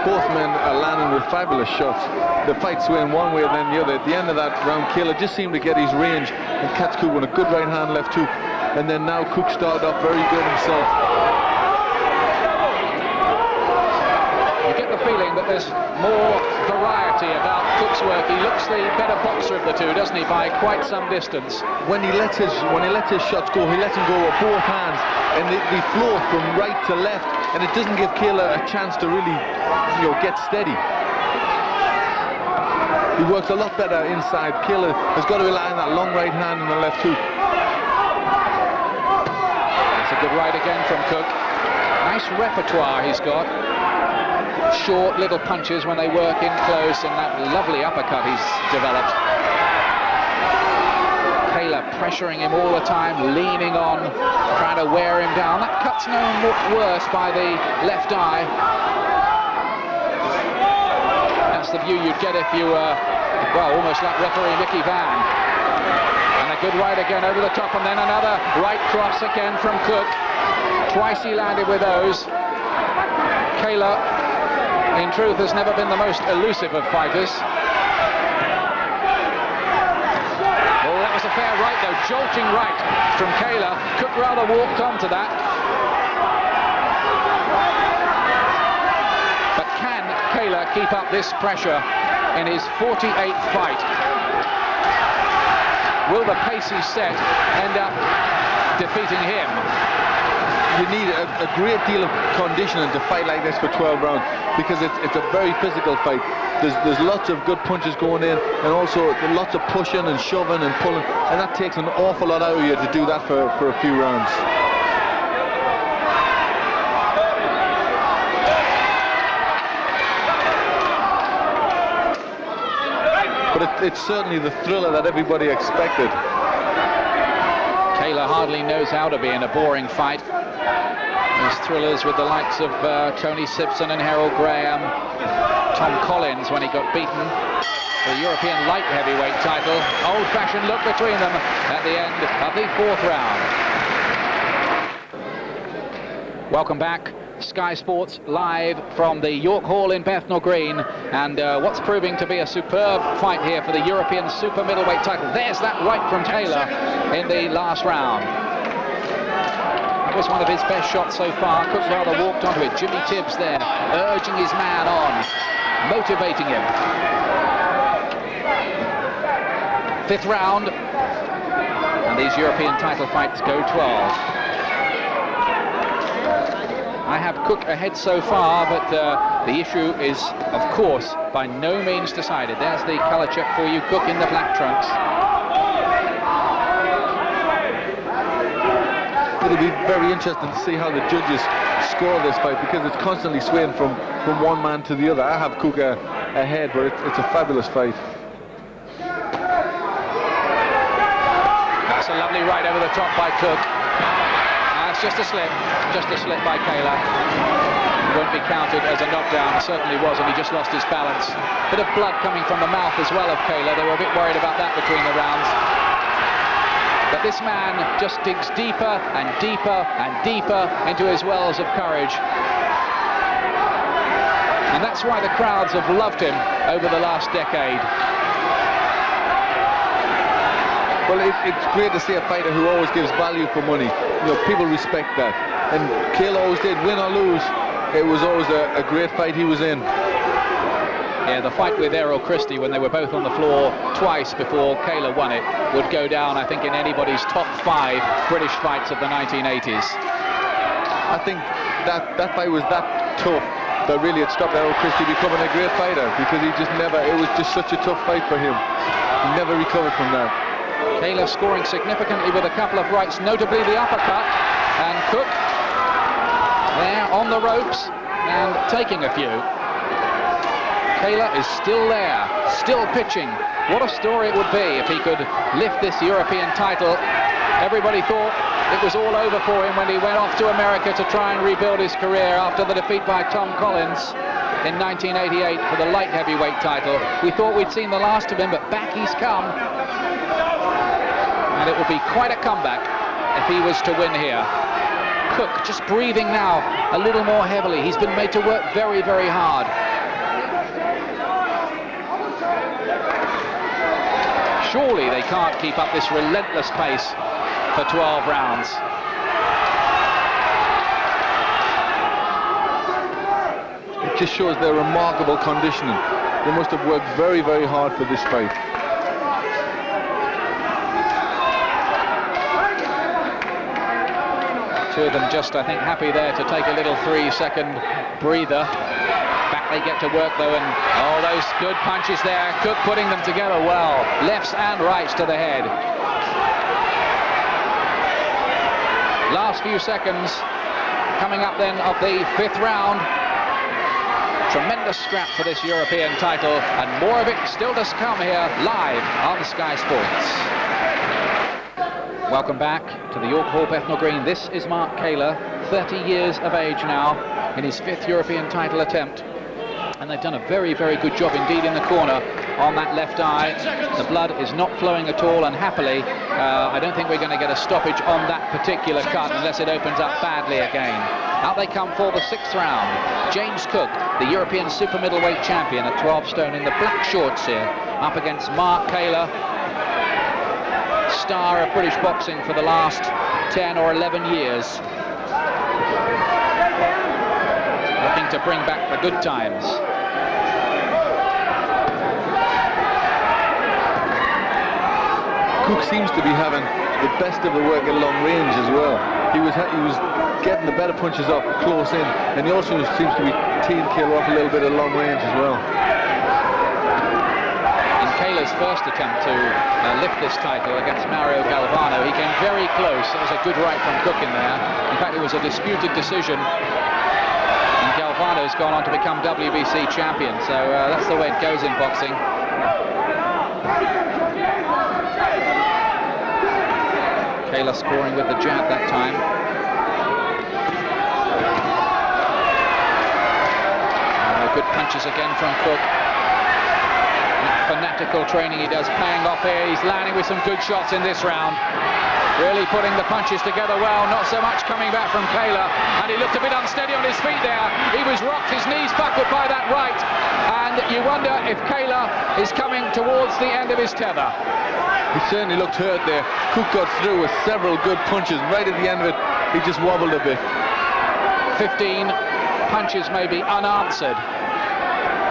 Both men are landing with fabulous shots. The fight swaying one way and then the other. At the end of that round, Kaylor just seemed to get his range and catch Cook with a good right hand, left hook. And then now Cook started off very good himself. You get the feeling that there's more variety about Cook's work. He looks the better boxer of the two, doesn't he, by quite some distance. When he lets his shots go, he lets them go with both hands, and they flow from right to left, and it doesn't give Kaylor a chance to really, get steady. He works a lot better inside. Kaylor has got to rely on that long right hand and the left hook. That's a good right again from Cook. Nice repertoire he's got. Short little punches when they work in close, and that lovely uppercut he's developed. Kaylor pressuring him all the time, leaning on, trying to wear him down. That cut's no worse by the left eye. That's the view you'd get if you were, well, almost like referee Mickey Van. And a good right again over the top, and then another right cross again from Cook. Twice he landed with those. Kaylor, in truth, has never been the most elusive of fighters. Oh, that was a fair right, though. Jolting right from Kaylor. Cook rather walked onto that. But can Kaylor keep up this pressure in his 48th fight? Will the pace he set end up defeating him? You need a great deal of conditioning to fight like this for 12 rounds, because it's a very physical fight. There's lots of good punches going in, and also lots of pushing and shoving and pulling, and that takes an awful lot out of you to do that for a few rounds. But it's certainly the thriller that everybody expected. Kaylor hardly knows how to be in a boring fight. There's thrillers with the likes of Tony Simpson and Harold Graham, Tom Collins when he got beaten for the European light heavyweight title. Old-fashioned look between them at the end of the fourth round. Welcome back. Sky Sports live from the York Hall in Bethnal Green, and what's proving to be a superb fight here for the European super middleweight title. There's that right from Kaylor in the last round. That was one of his best shots so far. Cook rather walked onto it. Jimmy Tibbs there, urging his man on, motivating him. Fifth round, and these European title fights go 12. I have Cook ahead so far, but the issue is, of course, by no means decided. There's the colour check for you, Cook in the black trunks. It'll be very interesting to see how the judges score this fight, because it's constantly swaying from one man to the other. I have Cook ahead, but it's a fabulous fight. That's a lovely right right over the top by Cook. It's just a slip by Kaylor. It won't be counted as a knockdown, certainly wasn't, he just lost his balance. Bit of blood coming from the mouth as well of Kaylor, they were a bit worried about that between the rounds. But this man just digs deeper and deeper and deeper into his wells of courage. And that's why the crowds have loved him over the last decade. Well, it's great to see a fighter who always gives value for money. You know, people respect that. And Kaylor always did, win or lose. It was always a great fight he was in. Yeah, the fight with Errol Christie, when they were both on the floor twice before Kaylor won it, would go down, I think, in anybody's top 5 British fights of the 1980s. I think that fight was that tough that really it stopped Errol Christie becoming a great fighter, because he just never, it was just such a tough fight for him. He never recovered from that. Kaylor scoring significantly with a couple of rights, notably the uppercut, and Cook there on the ropes and taking a few. Kaylor is still there, still pitching. What a story it would be if he could lift this European title. Everybody thought it was all over for him when he went off to America to try and rebuild his career after the defeat by Tom Collins in 1988 for the light heavyweight title. We thought we'd seen the last of him, but back he's come. And it would be quite a comeback if he was to win here. Cook just breathing now a little more heavily. He's been made to work very, very hard. Surely they can't keep up this relentless pace for 12 rounds. It just shows their remarkable conditioning. They must have worked very, very hard for this fight. Two of them just, I think, happy there to take a little 3-second breather. Back they get to work, though, and oh, those good punches there. Cook putting them together well. Lefts and rights to the head. Last few seconds coming up then of the 5th round. Tremendous scrap for this European title, and more of it still to come here live on Sky Sports. Welcome back to the York Hall, Bethnal Green. This is Mark Kaylor, 30 years of age now, in his 5th European title attempt. And they've done a very, very good job indeed in the corner on that left eye. The blood is not flowing at all, and happily, I don't think we're going to get a stoppage on that particular cut unless it opens up badly again. Out they come for the 6th round. James Cook, the European super middleweight champion at 12 stone in the black shorts here, up against Mark Kaylor, star of British boxing for the last 10 or 11 years. Looking to bring back the good times. Cook seems to be having the best of the work at long range as well. He was getting the better punches off close in, and he also seems to be teeing Kaylor off a little bit at long range as well. Kaylor's first attempt to lift this title against Mario Galvano, he came very close. There was a good right from Cook in there. In fact, it was a disputed decision, and Galvano's gone on to become WBC champion, so that's the way it goes in boxing. Kaylor scoring with the jab that time. Good punches again from Cook. Fanatical training he does paying off here. He's landing with some good shots in this round. Really putting the punches together well. Not so much coming back from Kaylor. And he looked a bit unsteady on his feet there. He was rocked, his knees buckled by that right. And you wonder if Kaylor is coming towards the end of his tether. He certainly looked hurt there. Cook got through with several good punches. Right at the end of it, he just wobbled a bit. 15 punches maybe unanswered.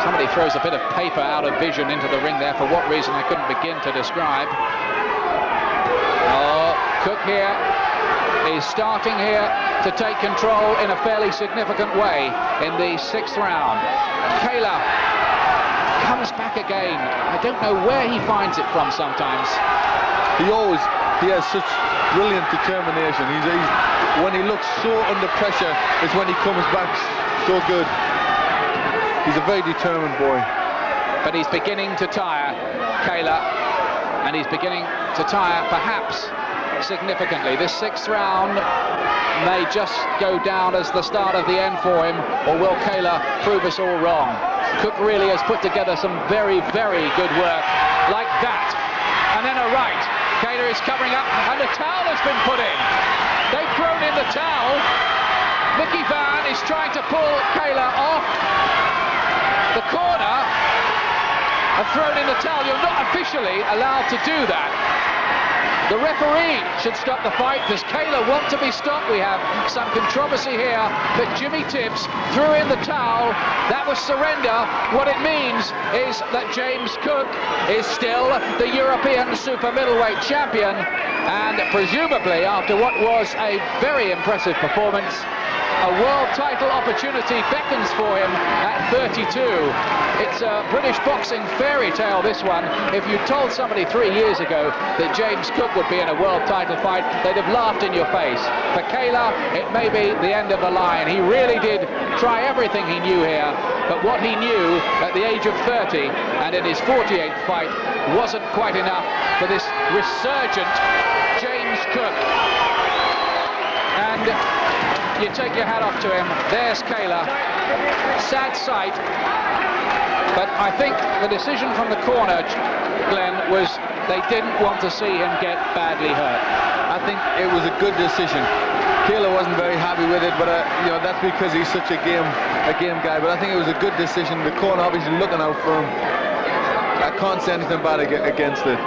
Somebody throws a bit of paper out of vision into the ring there, for what reason I couldn't begin to describe. Oh, Cook here is starting here to take control in a fairly significant way in the 6th round. Kaylor comes back again. I don't know where he finds it from sometimes. He has such brilliant determination. When he looks so under pressure, it's when he comes back so good. He's a very determined boy. But he's beginning to tire, Kaylor, and he's beginning to tire perhaps significantly. This 6th round may just go down as the start of the end for him, or will Kaylor prove us all wrong? Cook really has put together some very, very good work, like that. And then a right. Kaylor is covering up, and a towel has been put in. They've thrown in the towel. Mickey Van is trying to pull Kaylor off. The corner have thrown in the towel. You're not officially allowed to do that. The referee should stop the fight. Does Kaylor want to be stopped? We have some controversy here that Jimmy Tibbs threw in the towel. That was surrender. What it means is that James Cook is still the European super middleweight champion, and presumably after what was a very impressive performance, a world title opportunity beckons for him at 32. It's a British boxing fairy tale, this one. If you told somebody 3 years ago that James Cook would be in a world title fight, they'd have laughed in your face. For Kaylor, it may be the end of the line. He really did try everything he knew here, but what he knew at the age of 30 and in his 48th fight wasn't quite enough for this resurgent James Cook. And you take your hat off to him. There's Kaylor. Sad sight. But I think the decision from the corner, Glenn, was they didn't want to see him get badly hurt. I think it was a good decision. Kaylor wasn't very happy with it, but you know, that's because he's such a game guy. But I think it was a good decision. The corner obviously looking out for him. I can't say anything bad against it.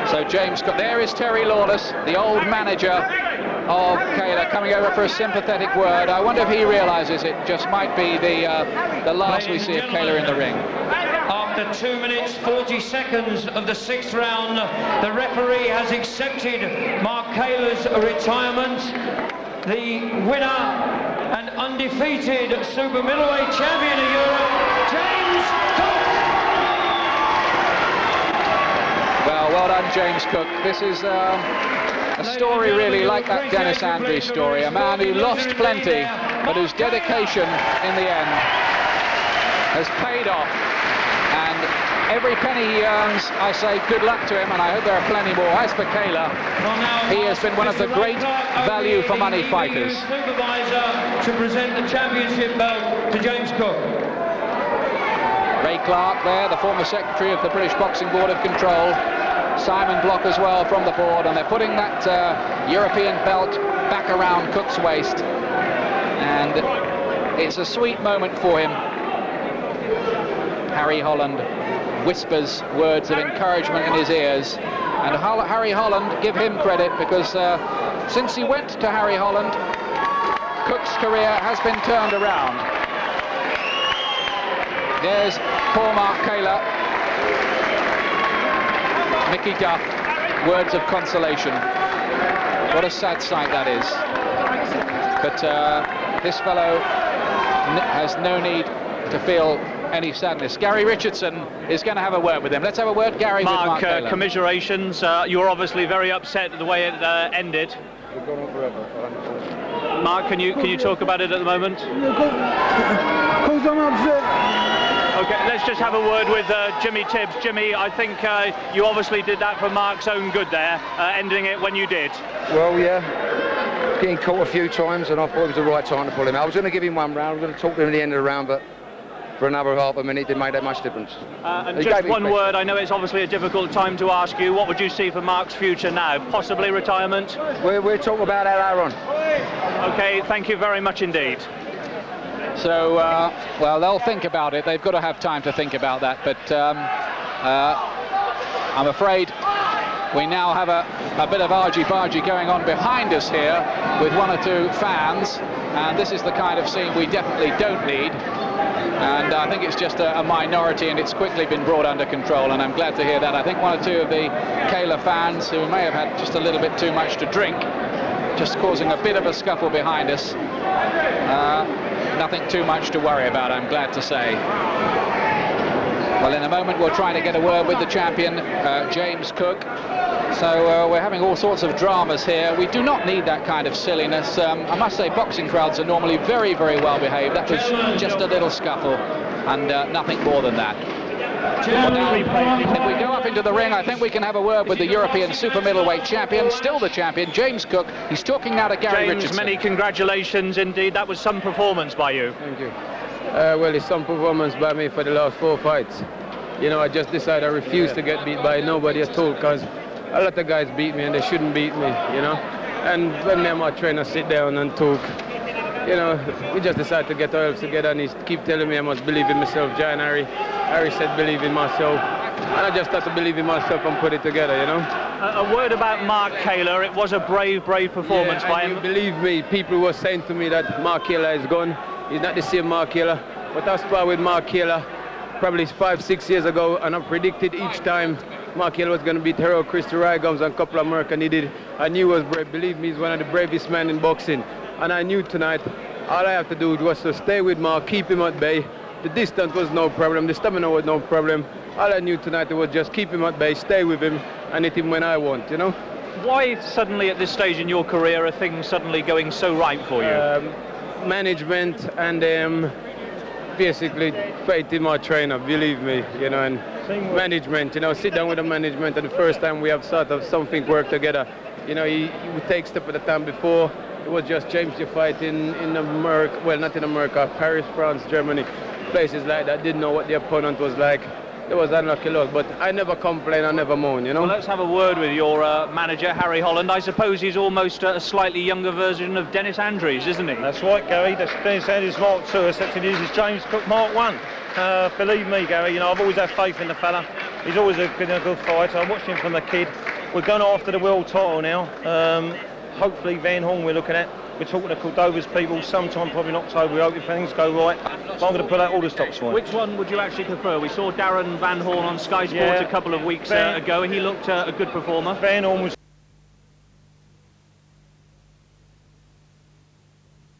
So James Cook, there is Terry Lawless, the old manager of Kaylor, coming over for a sympathetic word. I wonder if he realises it just might be the last we see of Kaylor in the ring. After 2 minutes 40 seconds of the 6th round, the referee has accepted Mark Kaylor's retirement. The winner and undefeated super middleweight champion of Europe, James Cook. Well done, James Cook. This is a story really like that Dennis Andrews story, a man who lost plenty, but whose dedication in the end has paid off. And every penny he earns, I say good luck to him, and I hope there are plenty more. As for Kaylor, he has been one of the great value for money fighters. Supervisor to present the championship belt to James Cook. Ray Clark there, the former secretary of the British Boxing Board of Control. Simon Block as well from the board, and they're putting that European belt back around Cook's waist, and it's a sweet moment for him. Harry Holland whispers words of encouragement in his ears, and Harry Holland, give him credit, because since he went to Harry Holland, Cook's career has been turned around. There's poor Mark Kaylor. Mickey Duff, words of consolation. What a sad sight that is. But this fellow has no need to feel any sadness. Gary Richardson is going to have a word with him. Let's have a word, Gary, with Mark Kaylor. Commiserations. You're obviously very upset at the way it ended. Mark, can you talk about it at the moment? Because I'm upset. Okay, let's just have a word with Jimmy Tibbs. Jimmy, I think you obviously did that for Mark's own good there, ending it when you did. Well, yeah, getting caught a few times, and I thought it was the right time to pull him out. I was going to give him 1 round, I was going to talk to him at the end of the round, but for another half a minute, it didn't make that much difference. And just one word, I know it's obviously a difficult time to ask you, what would you see for Mark's future now? Possibly retirement? We'll talk about that later on. Okay, thank you very much indeed. So, well, they'll think about it. They've got to have time to think about that. But I'm afraid we now have a bit of argy-bargy going on behind us here with 1 or 2 fans. And this is the kind of scene we definitely don't need. And I think it's just a minority, and it's quickly been brought under control. And I'm glad to hear that. I think 1 or 2 of the Kaylor fans who may have had just a little bit too much to drink, just causing a bit of a scuffle behind us. Nothing too much to worry about, I'm glad to say. Well, in a moment we're trying to get a word with the champion, James Cook. So we're having all sorts of dramas here. We do not need that kind of silliness. I must say boxing crowds are normally very, very well behaved. That was just a little scuffle and nothing more than that. If we go up into the ring, I think we can have a word with the European super middleweight champion, still the champion, James Cook. He's talking now to Gary James, Richardson. many congratulations indeed. That was some performance by you. Thank you. Well, it's some performance by me for the last 4 fights. You know, I just decided I refuse to get beat by nobody at all, because a lot of guys beat me and they shouldn't beat me, you know. And when me and my trainer sit down and talk, you know, we just decided to get ourselves together, and he keep telling me I must believe in myself. John Harry said believe in myself, and I just had to believe in myself and put it together, you know. A word about Mark Kaylor. It was a brave performance by him. Believe me, people were saying to me that Mark Kaylor is gone. He's not the same Mark Kaylor, but I sparred with Mark Kaylor probably 5-6 years ago, and I predicted each time Mark Kaylor was going to beat Harold Christy Rygums and a couple of Americans, and he did. I knew he was brave. Believe me, he's one of the bravest men in boxing. And I knew tonight, all I have to do was to stay with Mark, keep him at bay. The distance was no problem, the stamina was no problem. All I knew tonight was just keep him at bay, stay with him, and hit him when I want, you know. Why suddenly at this stage in your career are things suddenly going so right for you? Management and basically faith in my trainer, believe me, you know, and management, you know, sit down with the management, and the first time we have sort of something work together, you know, he would take step at a time. Before, it was just James to fight in America, well, not in America, Paris, France, Germany, places like that, didn't know what the opponent was like. There was unlucky loss, but I never complain, I never moan, you know. Well, let's have a word with your manager, Harry Holland. I suppose he's almost a slightly younger version of Dennis Andrews, isn't he? That's right, Gary. That's Dennis Andrews Mark II, except it is James Cook Mark I. Believe me, Gary, you know, I've always had faith in the fella. He's always been a good fighter. I watched him from a kid. We're going after the world title now. Hopefully Van Horn we're looking at. We're talking to Cordova's people sometime probably in October. We hope if things go right. But I'm going to put out all the stops for him. Which one would you actually prefer? We saw Darren Van Horn on Sky Sports a couple of weeks ago. He looked a good performer. Van Horn was...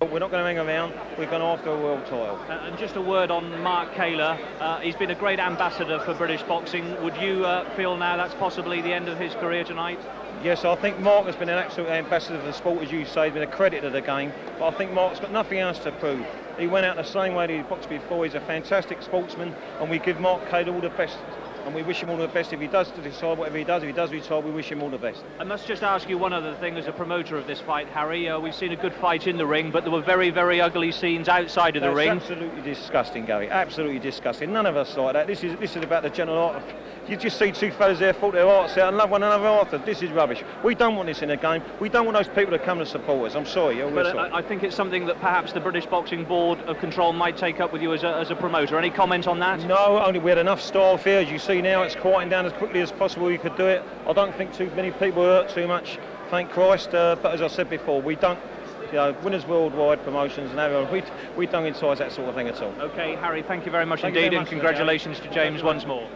We're not going to hang around. We're going after a world title. And just a word on Mark Kaylor. He's been a great ambassador for British boxing. Would you feel now that's possibly the end of his career tonight? Yes, I think Mark has been an absolute ambassador for the sport, as you say. He's been a credit to the game. But I think Mark's got nothing else to prove. He went out the same way that he boxed before. He's a fantastic sportsman, and we give Mark Kaylor all the best. And we wish him all the best. If he does decide whatever he does, if he does retire, we wish him all the best. I must just ask you one other thing as a promoter of this fight, Harry. We've seen a good fight in the ring, but there were very, very ugly scenes outside of the ring. Absolutely disgusting, Gary. Absolutely disgusting. None of us like that. This is about the general art. You just see two fellas there, fought their hearts out and love one another after. This is rubbish. We don't want this in a game. We don't want those people to come to support us. I'm sorry. But I think it's something that perhaps the British Boxing Board of Control might take up with you as a promoter. Any comment on that? No, only we had enough style here. As you see now, it's quieting down as quickly as possible. We could do it. I don't think too many people hurt too much, thank Christ. But as I said before, we don't, you know, Winners Worldwide Promotions and everyone, we don't encourage that sort of thing at all. Okay, Harry, thank you very much indeed, and congratulations to James once more.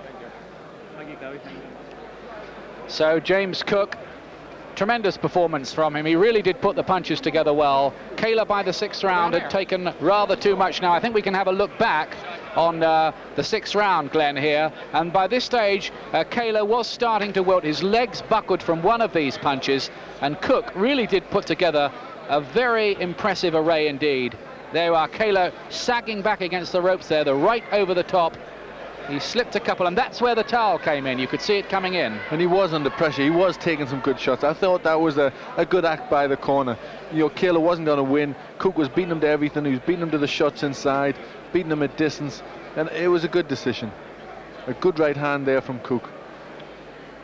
Thank you, Gary. So James Cook, tremendous performance from him. He really did put the punches together well. Kaylor by the 6th round had taken rather too much now. I think we can have a look back on the 6th round, Glenn, here. And by this stage, Kaylor was starting to wilt. His legs buckled from one of these punches, and Cook really did put together a very impressive array indeed. There you are, Kaylor sagging back against the ropes there, the right over the top. He slipped a couple, and that's where the towel came in. You could see it coming in. And he was under pressure. He was taking some good shots. I thought that was a good act by the corner. You know, Kaylor wasn't going to win. Cook was beating him to everything. He was beating him to the shots inside, beating him at distance. And it was a good decision. A good right hand there from Cook.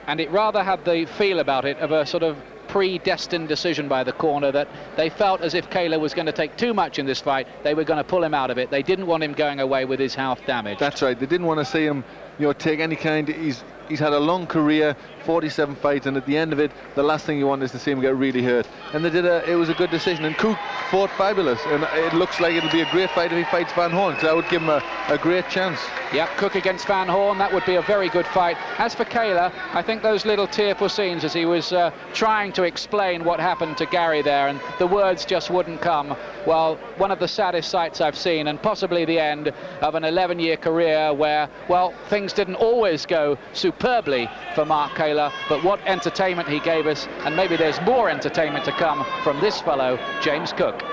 And it rather had the feel about it of a sort of predestined decision by the corner, that they felt as if Kaylor was going to take too much in this fight. They were going to pull him out of it. They didn't want him going away with his health damaged. That's right. They didn't want to see him, you know, take any kind. He's had a long career, 47 fights, and at the end of it, the last thing you want is to see him get really hurt. And it was a good decision. And Cook fought fabulous, and it looks like it'll be a great fight if he fights Van Horn, because that would give him a great chance. Yep, Cook against Van Horn, that would be a very good fight. As for Kaylor, I think those little tearful scenes as he was trying to explain what happened to Gary there, and the words just wouldn't come. Well, one of the saddest sights I've seen, and possibly the end of an 11-year career where, well, things didn't always go superbly for Mark Kaylor, but what entertainment he gave us, and maybe there's more entertainment to come from this fellow, James Cook.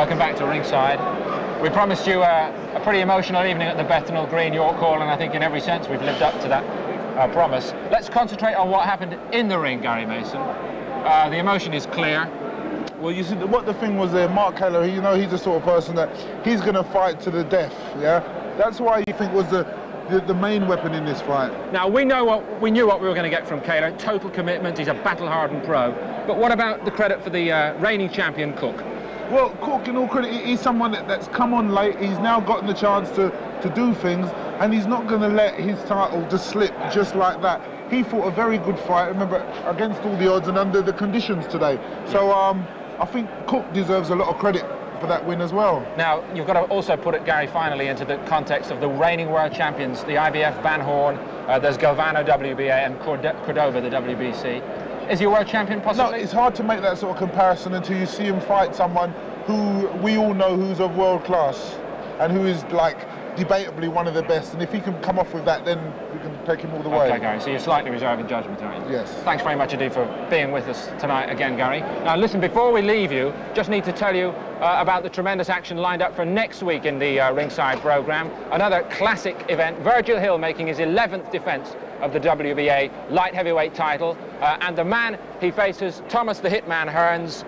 Welcome back to ringside. We promised you a pretty emotional evening at the Bethnal Green, York Hall, and I think in every sense we've lived up to that promise. Let's concentrate on what happened in the ring, Gary Mason. The emotion is clear. Well, you see, what the thing was there, Mark Kaylor, you know, he's the sort of person that he's going to fight to the death, yeah? That's why you think was the main weapon in this fight. Now, we knew what we were going to get from Kaylor. Total commitment, he's a battle-hardened pro. But what about the credit for the reigning champion, Cook? Well, Cook, in all credit, he's someone that's come on late. He's now gotten the chance to do things, and he's not going to let his title just slip just like that. He fought a very good fight, remember, against all the odds and under the conditions today. So I think Cook deserves a lot of credit for that win as well. Now, you've got to also put it, Gary, finally into the context of the reigning world champions, the IBF Van Horn, there's Galvano WBA and Cordova the WBC. Is he a world champion possibly? No, it's hard to make that sort of comparison until you see him fight someone who we all know who's of world class and who is, like, debatably one of the best, and if he can come off with that, then we can take him all the way. Okay, Gary, so you're slightly reserving judgment, aren't you? Yes. Thanks very much indeed for being with us tonight again, Gary. Now listen, before we leave you, just need to tell you about the tremendous action lined up for next week in the ringside programme. Another classic event, Virgil Hill making his 11th defence of the WBA light heavyweight title, and the man he faces, Thomas the Hitman Hearns,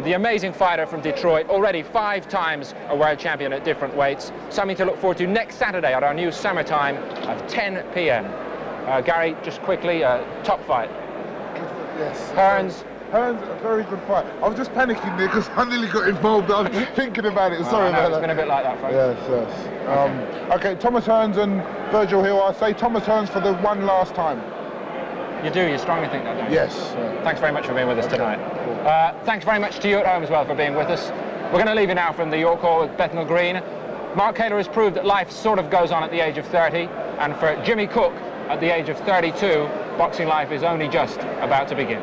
the amazing fighter from Detroit, already 5 times a world champion at different weights. Something to look forward to next Saturday at our new summertime of 10 p.m. Gary, just quickly, top fight. Yes. Hearns, a very good fight. I was just panicking there because I nearly got involved. I was thinking about it. Sorry about that. It's been a bit like that, folks. Yes. Okay, Thomas Hearns and Virgil Hill. I say Thomas Hearns for the one last time. You do, you strongly think that, don't you? Yes. Thanks very much for being with us tonight. Thanks very much to you at home as well for being with us. We're going to leave you now from the York Hall at Bethnal Green. Mark Kaylor has proved that life sort of goes on at the age of 30, and for Jimmy Cook, at the age of 32, boxing life is only just about to begin.